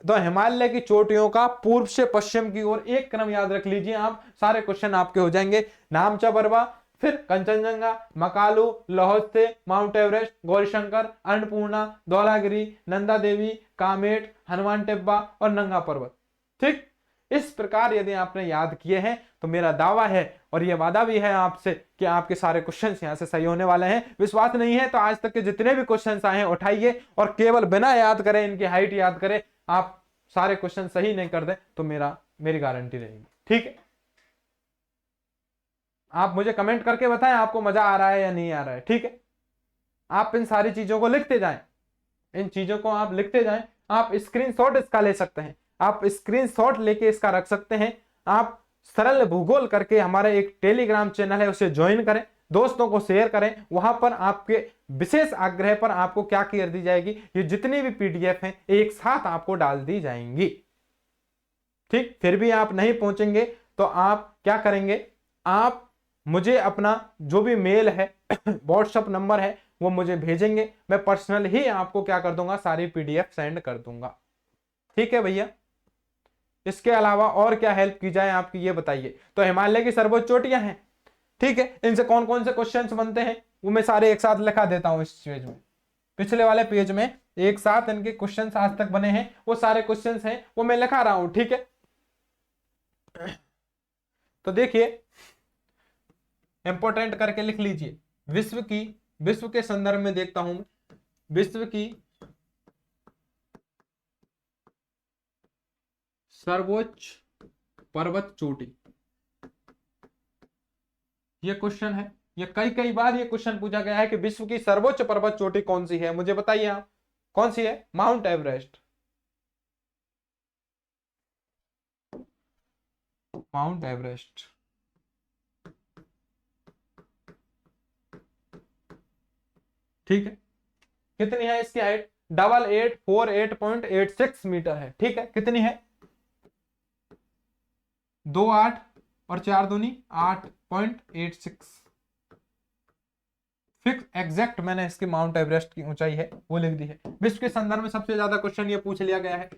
तो हिमालय की चोटियों का पूर्व से पश्चिम की ओर एक क्रम याद रख लीजिए आप, सारे क्वेश्चन आपके हो जाएंगे। नामचा बरवा, फिर कंचनजंगा, मकालू, लाहौसे, माउंट एवरेस्ट, गौरीशंकर, अन्नपूर्णा, धौलागिरी, नंदा देवी, कामेट, हनुमान टिब्बा और नंगा पर्वत। ठीक, इस प्रकार यदि आपने याद किए हैं तो मेरा दावा है और यह वादा भी है आपसे कि आपके सारे क्वेश्चंस यहां से सही होने वाले हैं। विश्वास नहीं है तो आज तक के जितने भी क्वेश्चंस आए हैं उठाइए और केवल बिना याद करें, इनकी हाइट याद करें, आप सारे क्वेश्चन सही नहीं कर दें तो मेरी गारंटी रहेगी। ठीक है, आप मुझे कमेंट करके बताएं आपको मजा आ रहा है या नहीं आ रहा है। ठीक है, आप इन सारी चीजों को लिखते जाएं, इन चीजों को आप लिखते जाएं। आप स्क्रीनशॉट इसका ले सकते हैं, आप स्क्रीनशॉट लेके इसका रख सकते हैं। आप सरल भूगोल करके हमारे एक टेलीग्राम चैनल है उसे ज्वाइन करें, दोस्तों को शेयर करें। वहां पर आपके विशेष आग्रह पर आपको क्या कर दी जाएगी, ये जितनी भी पीडीएफ हैं एक साथ आपको डाल दी जाएंगी। ठीक, फिर भी आप नहीं पहुंचेंगे तो आप क्या करेंगे, आप मुझे अपना जो भी मेल है व्हाट्सएप नंबर है वो मुझे भेजेंगे, मैं पर्सनल ही आपको क्या कर दूंगा, सारी पीडीएफ सेंड कर दूंगा। ठीक है भैया, इसके अलावा और क्या हेल्प की जाए आपकी ये बताइए। तो हिमालय की सर्वोच्च चोटियां हैं, ठीक है, इनसे कौन कौन से क्वेश्चंस बनते हैं वो मैं सारे एक साथ लिखा देता हूं इस पेज में। पिछले वाले पेज में एक साथ इनके क्वेश्चंस आज तक बने हैं, वो सारे क्वेश्चंस हैं वो मैं लिखा रहा हूं। ठीक है, तो देखिए इंपॉर्टेंट करके लिख लीजिए। विश्व के संदर्भ में देखता हूं, विश्व की सर्वोच्च पर्वत चोटी, ये क्वेश्चन है। ये कई बार ये क्वेश्चन पूछा गया है कि विश्व की सर्वोच्च पर्वत चोटी कौन सी है, मुझे बताइए आप कौन सी है। Mount Everest, mount Everest. ठीक है, कितनी है इसकी हाइट, 8848.86 मीटर है। ठीक है, कितनी है, 28 और 4 दूनी 8.86 फिक्स एग्जैक्ट मैंने इसकी माउंट एवरेस्ट की ऊंचाई है वो लिख दी है। विश्व के संदर्भ में सबसे ज्यादा क्वेश्चन ये पूछ लिया गया है।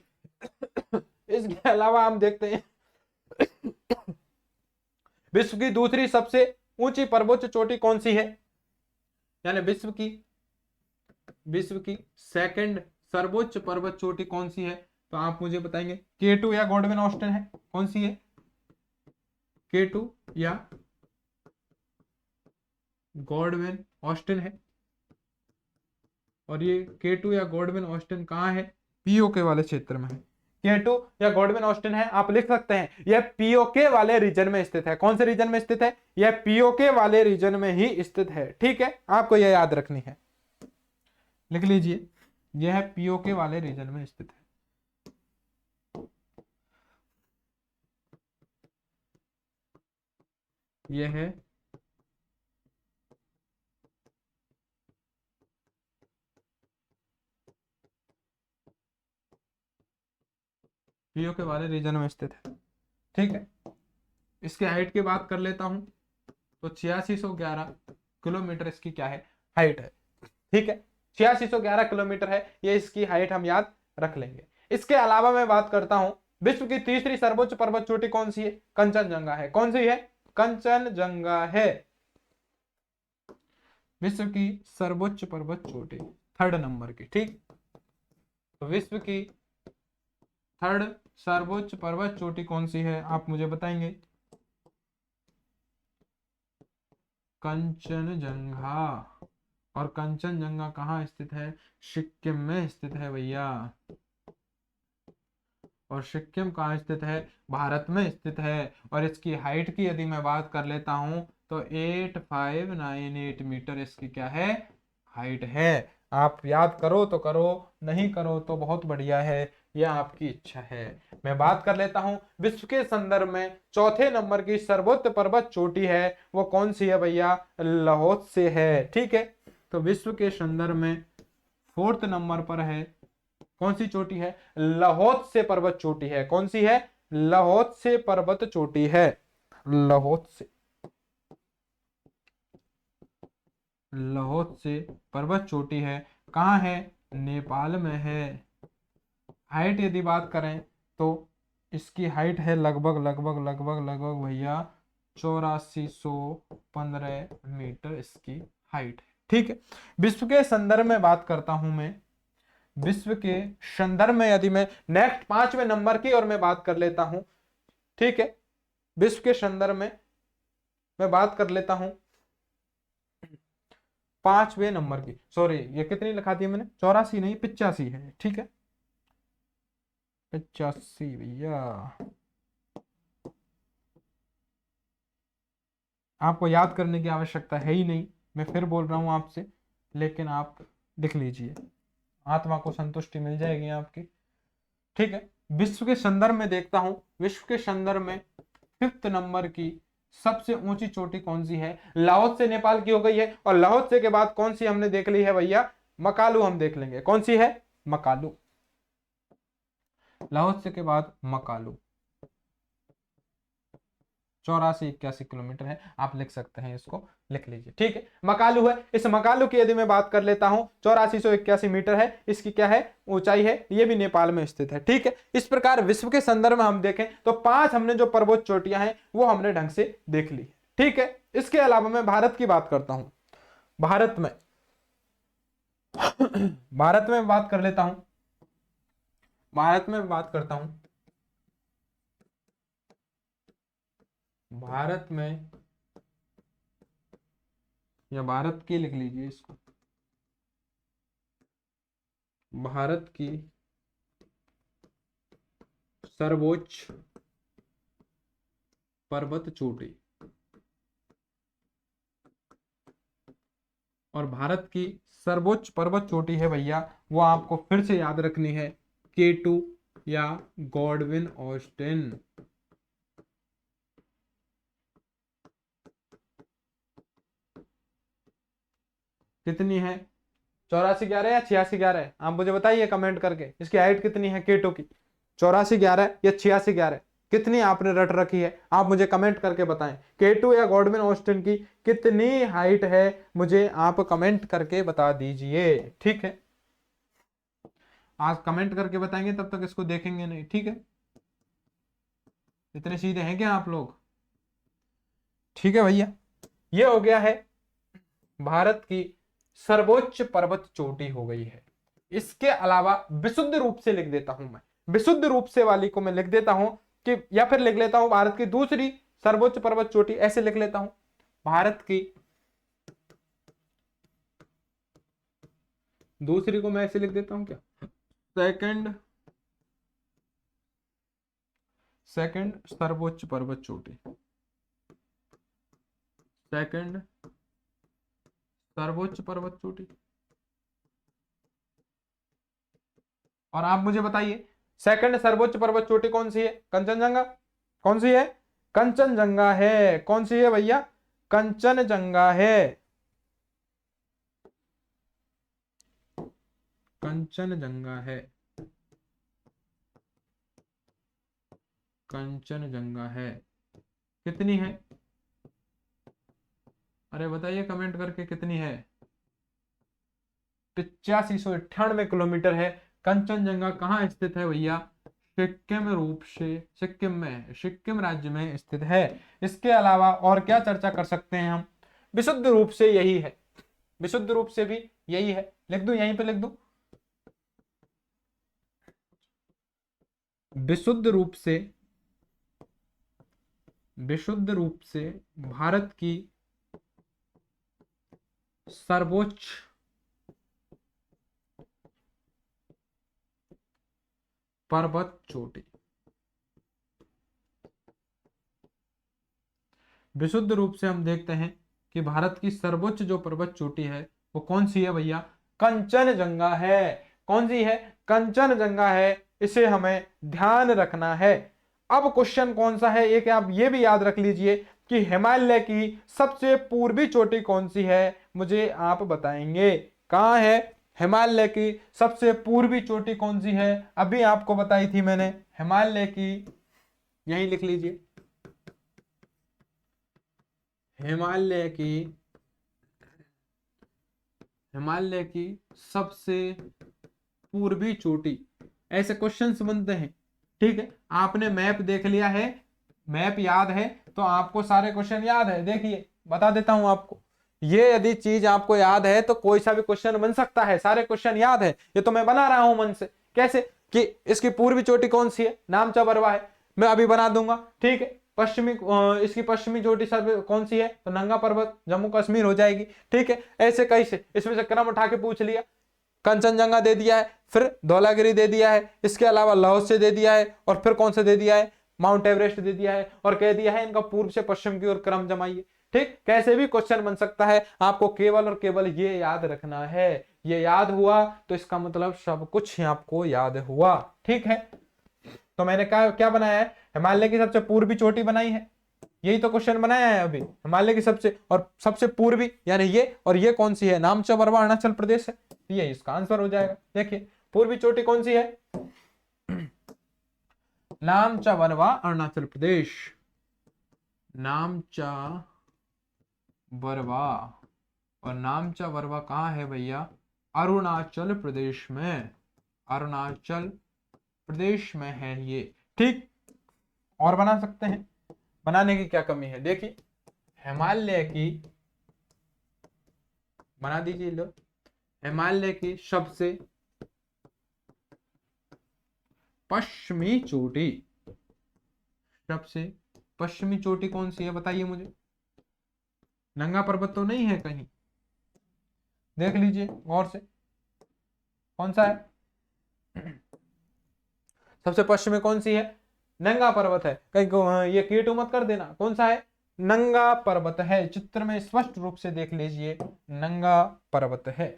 इसके अलावा हम देखते हैं विश्व की दूसरी सबसे ऊंची पर्वत चोटी कौन सी है, यानी विश्व की सेकंड सर्वोच्च पर्वत चोटी कौन सी है, तो आप मुझे बताएंगे। K2 या गॉडविन ऑस्टिन है, कौन सी है, K2 या गॉडविन ऑस्टिन है। और ये K2 या गॉडविन ऑस्टिन कहाँ है, पीओके वाले क्षेत्र में है। K2 या गॉडविन ऑस्टिन है, आप लिख सकते हैं यह पीओके वाले रीजन में स्थित है। कौन से रीजन में स्थित है, यह पीओके वाले रीजन में ही स्थित है। ठीक है, आपको यह याद रखनी है, लिख लीजिए, यह पीओके वाले रीजन में स्थित है। यह है पीओके वाले रीजन में स्थित है। ठीक है, इसके हाइट की बात कर लेता हूं तो 8611 किलोमीटर इसकी क्या है, हाइट है। ठीक है, 8611 किलोमीटर है, ये इसकी हाइट हम याद रख लेंगे। इसके अलावा मैं बात करता हूं विश्व की तीसरी सर्वोच्च पर्वत चोटी कौन सी है, कंचनजंगा है। कौन सी है, कंचनजंगा है विश्व की सर्वोच्च पर्वत चोटी, 3rd नंबर की। ठीक, तो विश्व की 3rd सर्वोच्च पर्वत चोटी कौन सी है, आप मुझे बताएंगे। कंचनजंगा, और कंचनजंगा कहाँ स्थित है, सिक्किम में स्थित है भैया। और सिक्किम कहाँ स्थित है, भारत में स्थित है। और इसकी हाइट की यदि मैं बात कर लेता हूं तो 8598 मीटर इसकी क्या है, हाइट है। आप याद करो तो करो, नहीं करो तो बहुत बढ़िया है, यह आपकी इच्छा है। मैं बात कर लेता हूं विश्व के संदर्भ में 4थे नंबर की सर्वोच्च पर्वत चोटी है, वो कौन सी है भैया, लाहौल है। ठीक है, तो विश्व के संदर्भ में 4th नंबर पर है, कौन सी चोटी है, लाहौल से पर्वत चोटी है। कौन सी है, लाहौल से पर्वत चोटी है, लाहौल से पर्वत चोटी है। कहाँ है, नेपाल में है। हाइट यदि बात करें तो इसकी हाइट है लगभग भैया 8415 मीटर इसकी हाइट है। ठीक है, विश्व के संदर्भ में बात करता हूं मैं, विश्व के संदर्भ में यदि मैं नेक्स्ट 5वें नंबर की और मैं बात कर लेता हूं। ठीक है, विश्व के संदर्भ में मैं बात कर लेता हूं 5वें नंबर की, सॉरी ये कितनी लिखा दी मैंने, 84 नहीं 85 है। ठीक है, 85 भैया, आपको याद करने की आवश्यकता है ही नहीं, मैं फिर बोल रहा हूं आपसे, लेकिन आप लिख लीजिए, आत्मा को संतुष्टि मिल जाएगी आपकी। ठीक है, विश्व के संदर्भ में देखता हूं, विश्व के संदर्भ में 5th नंबर की सबसे ऊंची चोटी कौन सी है? लाहौर से नेपाल की हो गई है। और लाहौर से के बाद कौन सी हमने देख ली है भैया? मकालू हम देख लेंगे। कौन सी है? मकालू। लाहौर से के बाद मकालू 84-81 किलोमीटर है, आप लिख सकते हैं, इसको लिख लीजिए। ठीक है, मकालू है। इस मकालू की यदि मैं बात कर लेता हूं 8481 मीटर है, इसकी क्या है? ऊंचाई है। ये भी नेपाल में स्थित है। ठीक है, इस प्रकार विश्व के संदर्भ में हम देखें तो 5 हमने जो पर्वत चोटियां हैं वो हमने ढंग से देख ली। ठीक है, इसके अलावा मैं भारत की बात करता हूं। भारत में भारत में बात कर लेता हूं, भारत में बात करता हूं। भारत में, या भारत की लिख लीजिए इसको, भारत की सर्वोच्च पर्वत चोटी, और भारत की सर्वोच्च पर्वत चोटी है भैया, वो आपको फिर से याद रखनी है, K2 या गॉडविन ऑस्टिन। कितनी है? 8411 या 8611? आप मुझे बताइए कमेंट करके, इसकी हाइट कितनी है K2 की? 8411 या 8611? कितनी आपने रट रखी है? आप मुझे कमेंट करके बताएं। K2 या गॉडविन ऑस्टिन की कितनी हाइट है, मुझे आप कमेंट करके बता दीजिए। ठीक है, आज कमेंट करके बताएंगे, तब तक इसको देखेंगे नहीं। ठीक है, इतने सीधे हैं क्या आप लोग? ठीक है भैया, ये हो गया है भारत की सर्वोच्च पर्वत चोटी हो गई है। इसके अलावा विशुद्ध रूप से लिख देता हूं मैं, विशुद्ध रूप से वाली को मैं लिख देता हूं कि, या फिर लिख लेता हूं भारत की दूसरी सर्वोच्च पर्वत चोटी, ऐसे लिख लेता हूं, भारत की दूसरी को मैं ऐसे लिख देता हूं क्या? सेकंड सर्वोच्च पर्वत चोटी, सेकंड सर्वोच्च पर्वत चोटी। और आप मुझे बताइए सेकंड सर्वोच्च पर्वत चोटी कौन सी है? कंचनजंगा। कौन सी है? कंचनजंगा है। कौन सी है भैया? कंचनजंगा है। कंचनजंगा है, कंचनजंगा है। कितनी है? अरे बताइए कमेंट करके कितनी है? 8598 किलोमीटर है। कंचनजंगा कहाँ स्थित है भैया? सिक्किम रूप से, सिक्किम में, सिक्किम राज्य में स्थित है। इसके अलावा और क्या चर्चा कर सकते हैं हम? विशुद्ध रूप से यही है, विशुद्ध रूप से भी यही है। लिख दूं, यहीं पे लिख दूं, विशुद्ध रूप से, विशुद्ध रूप से भारत की सर्वोच्च पर्वत चोटी, विशुद्ध रूप से हम देखते हैं कि भारत की सर्वोच्च जो पर्वत चोटी है वो कौन सी है भैया? कंचनजंगा है। कौन सी है? कंचनजंगा है। इसे हमें ध्यान रखना है। अब क्वेश्चन कौन सा है, एक आप ये भी याद रख लीजिए कि हिमालय की सबसे पूर्वी चोटी कौन सी है, मुझे आप बताएंगे। कहां है हिमालय की सबसे पूर्वी चोटी? कौन सी है? अभी आपको बताई थी मैंने, हिमालय की, यही लिख लीजिए, हिमालय की, हिमालय की सबसे पूर्वी चोटी। ऐसे क्वेश्चंस बनते हैं। ठीक है, आपने मैप देख लिया है, मैप याद है, तो आपको सारे क्वेश्चन याद है। देखिए बता देता हूं आपको, ये यदि चीज आपको याद है तो कोई सा भी क्वेश्चन बन सकता है। सारे क्वेश्चन याद है, ये तो मैं बना रहा हूं मन से। कैसे? कि इसकी पूर्वी चोटी कौन सी है? नामचा बरवा है, मैं अभी बना दूंगा। ठीक है, पश्चिमी, इसकी पश्चिमी चोटी सब कौन सी है? तो नंगा पर्वत, जम्मू कश्मीर हो जाएगी। ठीक है, ऐसे कई से, इसमें से क्रम उठा के पूछ लिया। कंचनजंगा दे दिया है, फिर धौलागिरी दे दिया है, इसके अलावा लाहौस से दे दिया है, और फिर कौन सा दे दिया है? माउंट एवरेस्ट दे दिया है, और कह दिया है इनका पूर्व से पश्चिम की ओर क्रम जमाइए। ठीक, कैसे भी क्वेश्चन बन सकता है, आपको केवल और केवल ये याद रखना है। ये याद हुआ तो इसका मतलब सब कुछ ही आपको याद हुआ। ठीक है, तो मैंने क्या क्या बनाया है, हिमालय की सबसे पूर्वी चोटी बनाई है, यही तो क्वेश्चन बनाया है अभी, हिमालय की सबसे पूर्वी यानी ये, और ये कौन सी है, नामचा बरवा अरुणाचल प्रदेश है, तो ये इसका आंसर हो जाएगा। देखिए पूर्वी चोटी कौन सी है, नामचा बरवा अरुणाचल प्रदेश, नामचा बरवा, और नामचा बरवा कहाँ है भैया, अरुणाचल प्रदेश में, अरुणाचल प्रदेश में है ये। ठीक, और बना सकते हैं, बनाने की क्या कमी है, देखिए हिमालय की, बना दीजिए लो, हिमालय की सबसे पश्चिमी चोटी, सबसे पश्चिमी चोटी कौन सी है बताइए मुझे, नंगा पर्वत तो नहीं है कहीं, देख लीजिए गौर से, कौन सा है, सबसे पश्चिम में कौन सी है, नंगा पर्वत है, कहीं को ये कीटू मत कर देना, कौन सा है, नंगा पर्वत है, चित्र में स्पष्ट रूप से देख लीजिए, नंगा पर्वत है।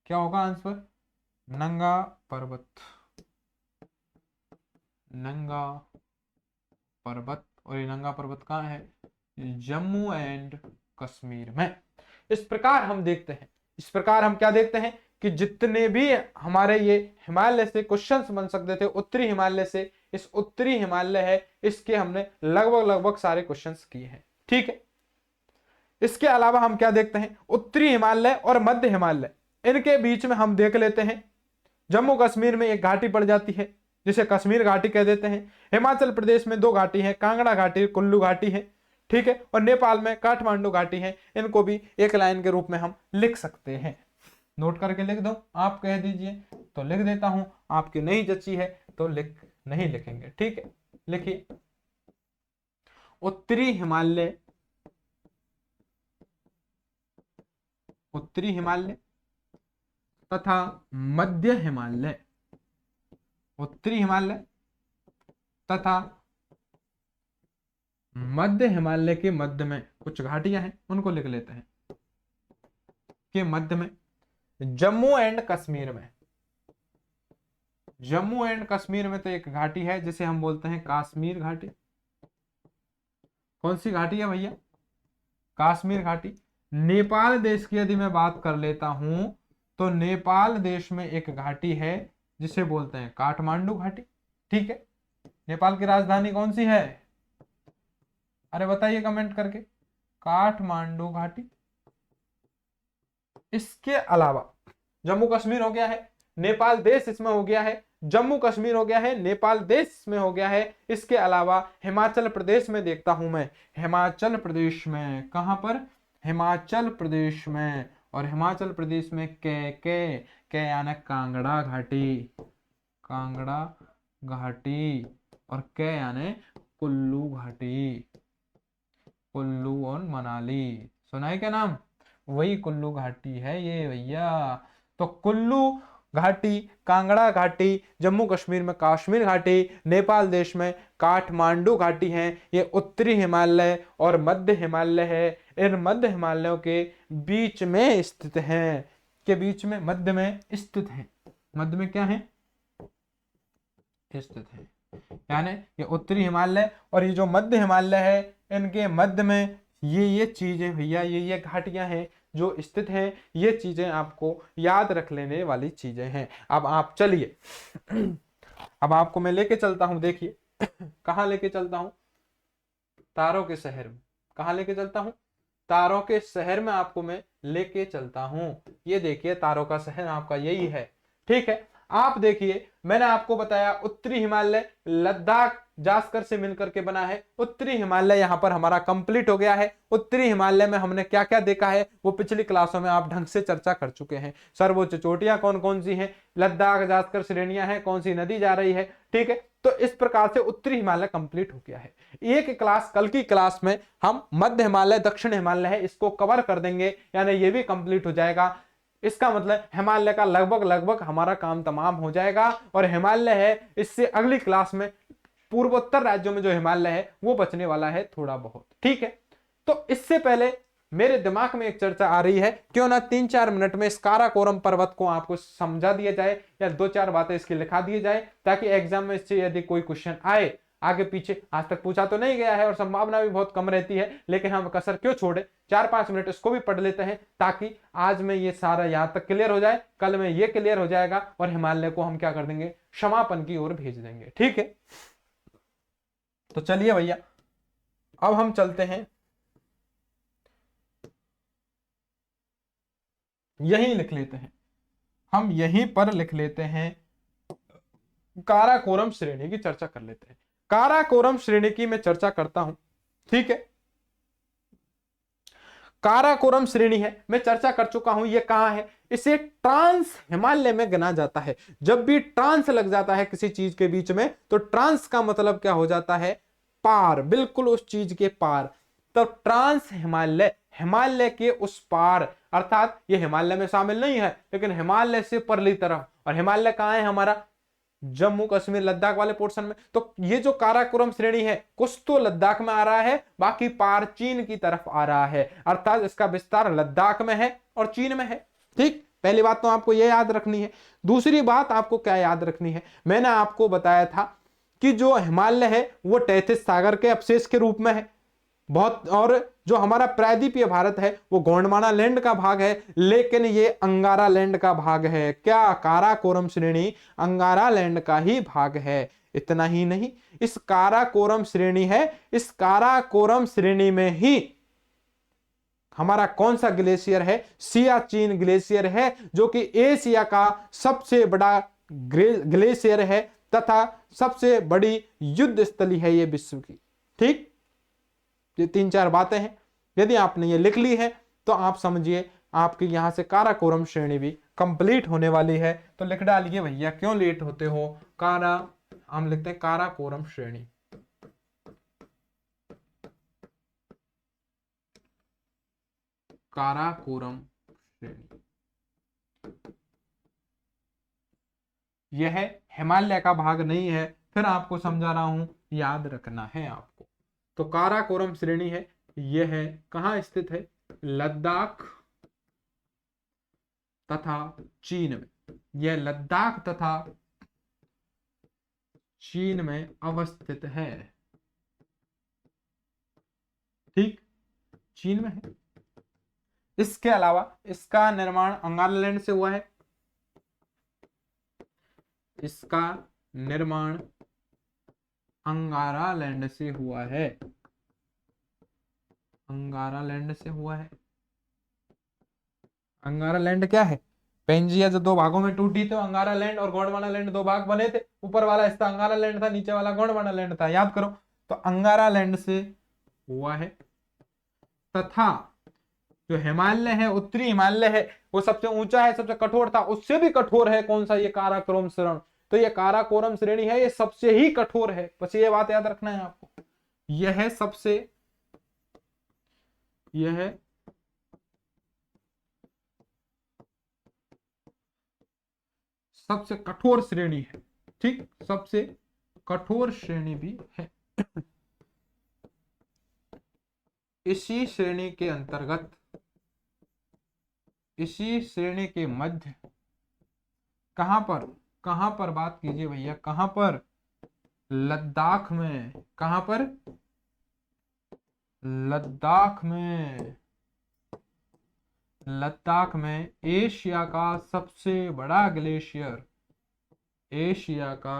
क्या होगा आंसर, नंगा पर्वत, नंगा पर्वत, और ये नंगा पर्वत कहाँ है, जम्मू एंड कश्मीर में। इस प्रकार हम देखते हैं, इस प्रकार हम क्या देखते हैं कि जितने भी हमारे ये हिमालय से क्वेश्चंस बन सकते थे, उत्तरी हिमालय से, इस उत्तरी हिमालय है इसके हमने लगभग सारे क्वेश्चंस किए हैं। ठीक है, इसके अलावा हम क्या देखते हैं, उत्तरी हिमालय और मध्य हिमालय, इनके बीच में हम देख लेते हैं, जम्मू कश्मीर में एक घाटी पड़ जाती है जिसे कश्मीर घाटी कह देते हैं, हिमाचल प्रदेश में दो घाटी है, कांगड़ा घाटी, कुल्लू घाटी है। ठीक है, और नेपाल में काठमांडू घाटी है, इनको भी एक लाइन के रूप में हम लिख सकते हैं। नोट करके लिख दो, आप कह दीजिए तो लिख देता हूं, आपकी नहीं जची है तो नहीं लिखेंगे। ठीक है, लिखिए, उत्तरी हिमालय, उत्तरी हिमालय तथा मध्य हिमालय, उत्तरी हिमालय तथा मध्य हिमालय के मध्य में कुछ घाटियां हैं, उनको लिख लेते हैं, के मध्य में जम्मू एंड कश्मीर में, जम्मू एंड कश्मीर में तो एक घाटी है जिसे हम बोलते हैं काश्मीर घाटी। कौन सी घाटी है भैया, काश्मीर घाटी। नेपाल देश की यदि मैं बात कर लेता हूं तो नेपाल देश में एक घाटी है जिसे बोलते हैं काठमांडू घाटी। ठीक है, नेपाल की राजधानी कौन सी है, अरे बताइए कमेंट करके, काठमांडू घाटी। इसके अलावा जम्मू कश्मीर हो गया है, नेपाल देश इसमें हो गया है, जम्मू कश्मीर हो गया है, नेपाल देश में हो गया है। इसके अलावा हिमाचल प्रदेश में देखता हूं मैं, हिमाचल प्रदेश में कहां पर, हिमाचल प्रदेश में, और हिमाचल प्रदेश में के यानी कांगड़ा घाटी, कांगड़ा घाटी, और के यानी कुल्लू घाटी, कुल्लू और मनाली, सुना है क्या नाम, वही कुल्लू घाटी है ये भैया। तो कुल्लू घाटी, कांगड़ा घाटी, जम्मू कश्मीर में काश्मीर घाटी, नेपाल देश में काठमांडू घाटी है, ये उत्तरी हिमालय और मध्य हिमालय है। इन मध्य हिमालयों के बीच में स्थित है, के बीच में मध्य में स्थित है, मध्य में क्या है, स्थित है, यानी ये उत्तरी हिमालय और ये जो मध्य हिमालय है, इनके मध्य में ये चीजें भैया, ये घाटियां हैं जो स्थित हैं। ये चीजें आपको याद रख लेने वाली चीजें हैं। अब आप चलिए, अब आपको मैं लेके चलता हूं, देखिए कहां लेके चलता हूं, तारों के शहर में। कहां लेके चलता हूं, तारों के शहर में आपको मैं लेके चलता हूं। ये देखिए तारों का शहर आपका यही है। ठीक है, आप देखिए मैंने आपको बताया उत्तरी हिमालय लद्दाख जास्कर से मिलकर के बना है। उत्तरी हिमालय यहां पर हमारा कंप्लीट हो गया है। उत्तरी हिमालय में हमने क्या क्या देखा है वो पिछली क्लासों में आप ढंग से चर्चा कर चुके हैं। सर्वोच्च चोटियां कौन कौन सी हैं, लद्दाख जास्कर श्रेणियां हैं, कौन सी नदी जा रही है। ठीक है, तो इस प्रकार से उत्तरी हिमालय कंप्लीट हो गया है। एक क्लास, कल की क्लास में हम मध्य हिमालय दक्षिण हिमालय है इसको कवर कर देंगे, यानी ये भी कंप्लीट हो जाएगा। इसका मतलब हिमालय का लगभग हमारा काम तमाम हो जाएगा। और हिमालय है, इससे अगली क्लास में पूर्वोत्तर राज्यों में जो हिमालय है वो बचने वाला है थोड़ा बहुत। ठीक है, तो इससे पहले मेरे दिमाग में एक चर्चा आ रही है, क्यों ना 3-4 मिनट में इस काराकोरम पर्वत को आपको समझा दिया जाए या 2-4 बातें इसकी लिखा दिए जाए, ताकि एग्जाम में इससे यदि कोई क्वेश्चन आए, आगे पीछे आज तक पूछा तो नहीं गया है और संभावना भी बहुत कम रहती है, लेकिन हम कसर क्यों छोड़े, 4-5 मिनट इसको भी पढ़ लेते हैं, ताकि आज में ये सारा यहां तक क्लियर हो जाए, कल में ये क्लियर हो जाएगा और हिमालय को हम क्या कर देंगे, क्षमापन की ओर भेज देंगे। ठीक है, तो चलिए भैया अब हम चलते हैं, यहीं लिख लेते हैं, हम यहीं पर लिख लेते हैं, काराकोरम श्रेणी की चर्चा कर लेते हैं। काराकोरम श्रेणी की मैं चर्चा करता हूं, ठीक है। काराकोरम श्रेणी है, मैं चर्चा कर चुका हूं, ये कहां है, इसे ट्रांस हिमालय में गिना जाता है। जब भी ट्रांस लग जाता है किसी चीज के बीच में, तो ट्रांस का मतलब क्या हो जाता है, पार, बिल्कुल उस चीज के पार। तो ट्रांस हिमालय, हिमालय के उस पार, अर्थात ये हिमालय में शामिल नहीं है, लेकिन हिमालय से परली तरफ। और हिमालय कहां है हमारा, जम्मू कश्मीर लद्दाख वाले पोर्शन में। तो ये जो काराकोरम श्रेणी है, कुछ तो लद्दाख में आ रहा है, बाकी पार चीन की तरफ आ रहा है, अर्थात इसका विस्तार लद्दाख में है और चीन में है। ठीक, पहली बात तो आपको यह याद रखनी है। दूसरी बात आपको क्या याद रखनी है, मैंने आपको बताया था कि जो हिमालय है वो तैतीस सागर के अवशेष के रूप में है बहुत, और जो हमारा प्रायद्वीपीय भारत है वो गोंडवाना लैंड का भाग है, लेकिन ये अंगारा लैंड का भाग है। क्या, काराकोरम श्रेणी अंगारा लैंड का ही भाग है। इतना ही नहीं, इस काराकोरम श्रेणी है, इस काराकोरम श्रेणी में ही हमारा कौन सा ग्लेशियर है, सियाचिन ग्लेशियर है, जो कि एशिया का सबसे बड़ा ग्लेशियर है तथा सबसे बड़ी युद्ध स्थली है ये विश्व की। ठीक, ये 3-4 बातें हैं, यदि आपने ये लिख ली है तो आप समझिए आपकी यहां से काराकोरम श्रेणी भी कंप्लीट होने वाली है। तो लिख डालिए भैया, क्यों लेट होते हो, हम लिखते हैं काराकोरम श्रेणी। काराकोरम श्रेणी यह हिमालय का भाग नहीं है, फिर आपको समझा रहा हूं, याद रखना है आपको। तो काराकोरम श्रेणी है, यह है कहां स्थित है, लद्दाख तथा चीन में। यह लद्दाख तथा चीन में अवस्थित है। ठीक, चीन में है। इसके अलावा इसका निर्माण अंगारा लैंड से हुआ है, इसका निर्माण अंगारा लैंड से हुआ है, अंगारा लैंड से हुआ है। अंगारा लैंड क्या है, पेंजिया जो 2 भागों में टूटी तो अंगारा लैंड और गोंडवाना लैंड 2 भाग बने थे, ऊपर वाला हिस्सा अंगारा लैंड था, नीचे वाला गोंडवाना लैंड था, याद करो। तो अंगारा लैंड से हुआ है, तथा जो हिमालय है, उत्तरी हिमालय है, वो सबसे ऊंचा है, सबसे कठोर था, उससे भी कठोर है कौन सा, ये काराकोरम श्रेणी। तो ये काराकोरम श्रेणी है, ये सबसे ही कठोर है, बस ये बात याद रखना है आपको। यह सबसे, यह सबसे कठोर श्रेणी है। ठीक, सबसे कठोर श्रेणी भी है। इसी श्रेणी के अंतर्गत, इसी श्रेणी के मध्य, कहां पर बात कीजिए भैया, कहां पर, लद्दाख में। कहां पर, लद्दाख में। लद्दाख में एशिया का सबसे बड़ा ग्लेशियर, एशिया का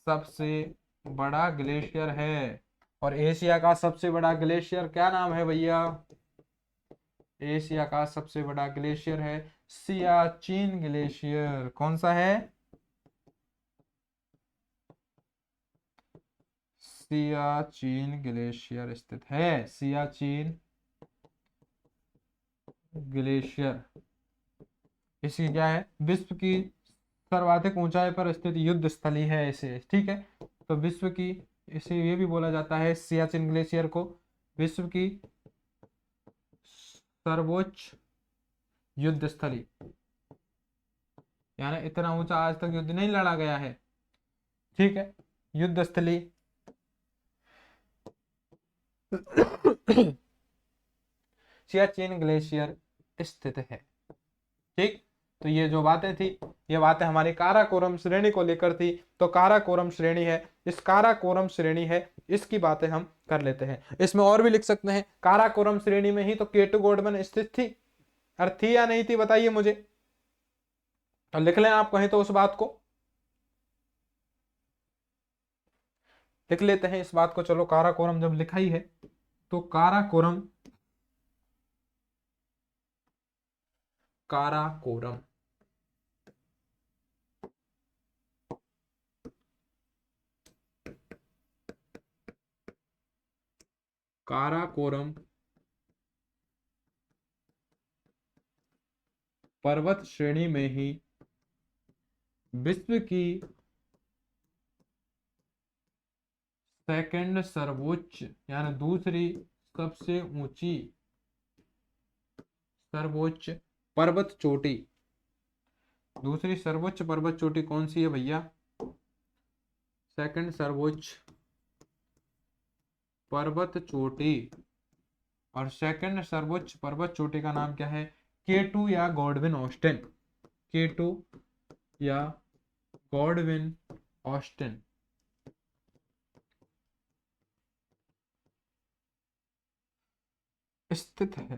सबसे बड़ा ग्लेशियर है। और एशिया का सबसे बड़ा ग्लेशियर क्या नाम है भैया, एशिया का सबसे बड़ा ग्लेशियर है सियाचिन ग्लेशियर। कौन सा है, सियाचिन ग्लेशियर स्थित है, सियाचिन ग्लेशियर। इसकी क्या है, विश्व की सर्वाधिक ऊंचाई पर स्थित युद्ध स्थली है इसे। ठीक है, तो विश्व की, इसे ये भी बोला जाता है, सियाचिन ग्लेशियर को विश्व की सर्वोच्च युद्ध स्थली, यानी इतना ऊंचा आज तक युद्ध नहीं लड़ा गया है। ठीक है, युद्ध स्थली सियाचिन ग्लेशियर स्थित है। ठीक, तो ये जो बातें थी, ये बातें हमारी काराकोरम श्रेणी को लेकर थी। तो काराकोरम श्रेणी है, इस काराकोरम श्रेणी है, इसकी बातें हम कर लेते हैं। इसमें और भी लिख सकते हैं, काराकोरम श्रेणी में ही तो केटू गोल्डमैन स्थित थी, और थी या नहीं थी बताइए मुझे, तो लिख लें आप कहें तो उस बात को लिख लेते हैं इस बात को। चलो, काराकोरम जब लिखा ही है तो काराकोरम, काराकोरम काराकोरम पर्वत श्रेणी में ही विश्व की सेकंड सर्वोच्च यानी दूसरी सबसे ऊंची सर्वोच्च पर्वत चोटी, दूसरी सर्वोच्च पर्वत चोटी कौन सी है भैया? सेकंड सर्वोच्च पर्वत चोटी, और सेकंड सर्वोच्च पर्वत चोटी का नाम क्या है? K2 या गॉडविन ऑस्टिन, K2 या गॉडविन ऑस्टिन स्थित है।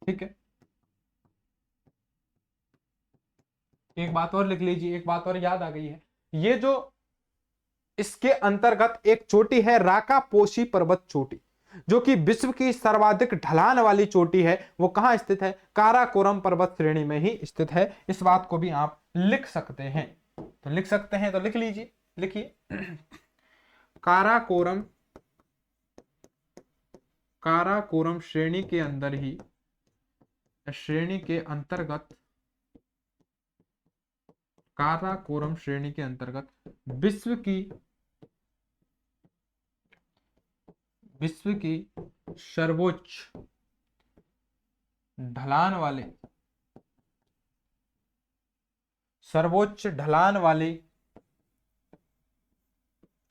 ठीक है, एक बात और लिख लीजिए, एक बात और याद आ गई है, ये जो इसके अंतर्गत एक चोटी है राकापोशी पर्वत चोटी, जो कि विश्व की सर्वाधिक ढलान वाली चोटी है, वो कहां स्थित है? काराकोरम पर्वत श्रेणी में ही स्थित है। इस बात को भी आप लिख सकते हैं, तो लिख सकते हैं तो लिख लीजिए, लिखिए काराकोरम, काराकोरम श्रेणी के अंदर ही, श्रेणी के अंतर्गत, काराकोरम श्रेणी के अंतर्गत विश्व की सर्वोच्च ढलान वाली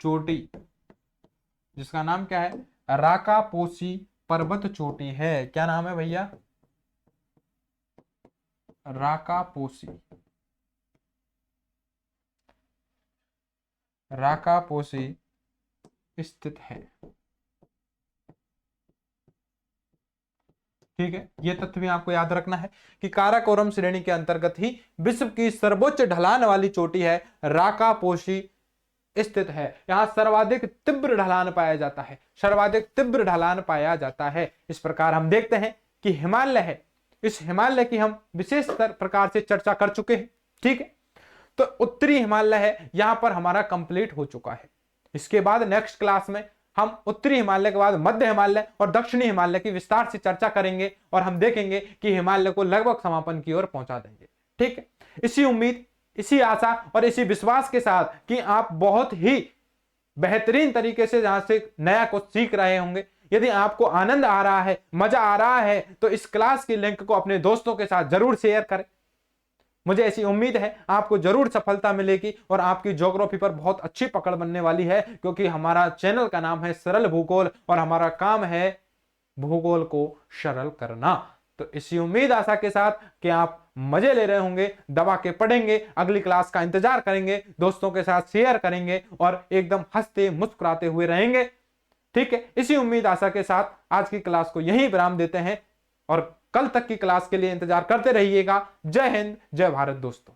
चोटी, जिसका नाम क्या है? राकापोशी पर्वत चोटी है। क्या नाम है भैया? राकापोशी, राकापोशी स्थित है। ठीक है, यह तथ्य भी आपको याद रखना है कि काराकोरम श्रेणी के अंतर्गत ही विश्व की सर्वोच्च ढलान वाली चोटी है राकापोशी स्थित है। यहां सर्वाधिक तीव्र ढलान पाया जाता है, सर्वाधिक तीव्र ढलान पाया जाता है। इस प्रकार हम देखते हैं कि हिमालय है, इस हिमालय की हम विशेष प्रकार से चर्चा कर चुके हैं। ठीक है, तो उत्तरी हिमालय है, यहां पर हमारा कंप्लीट हो चुका है। इसके बाद नेक्स्ट क्लास में हम उत्तरी हिमालय के बाद मध्य हिमालय और दक्षिणी हिमालय की विस्तार से चर्चा करेंगे, और हम देखेंगे कि हिमालय को लगभग समापन की ओर पहुंचा देंगे। ठीक है, इसी उम्मीद, इसी आशा और इसी विश्वास के साथ कि आप बहुत ही बेहतरीन तरीके से जहां से नया कुछ सीख रहे होंगे, यदि आपको आनंद आ रहा है, मजा आ रहा है, तो इस क्लास की लिंक को अपने दोस्तों के साथ जरूर शेयर करें। मुझे ऐसी उम्मीद है आपको जरूर सफलता मिलेगी और आपकी ज्योग्राफी पर बहुत अच्छी पकड़ बनने वाली है, क्योंकि हमारा चैनल का नाम है सरल भूगोल और हमारा काम है भूगोल को सरल करना। तो इसी उम्मीद आशा के साथ कि आप मजे ले रहे होंगे, दबा के पढ़ेंगे, अगली क्लास का इंतजार करेंगे, दोस्तों के साथ शेयर करेंगे और एकदम हंसते मुस्कुराते हुए रहेंगे। ठीक है, इसी उम्मीद आशा के साथ आज की क्लास को यहीं विराम देते हैं और कल तक की क्लास के लिए इंतजार करते रहिएगा। जय हिंद, जय भारत दोस्तों।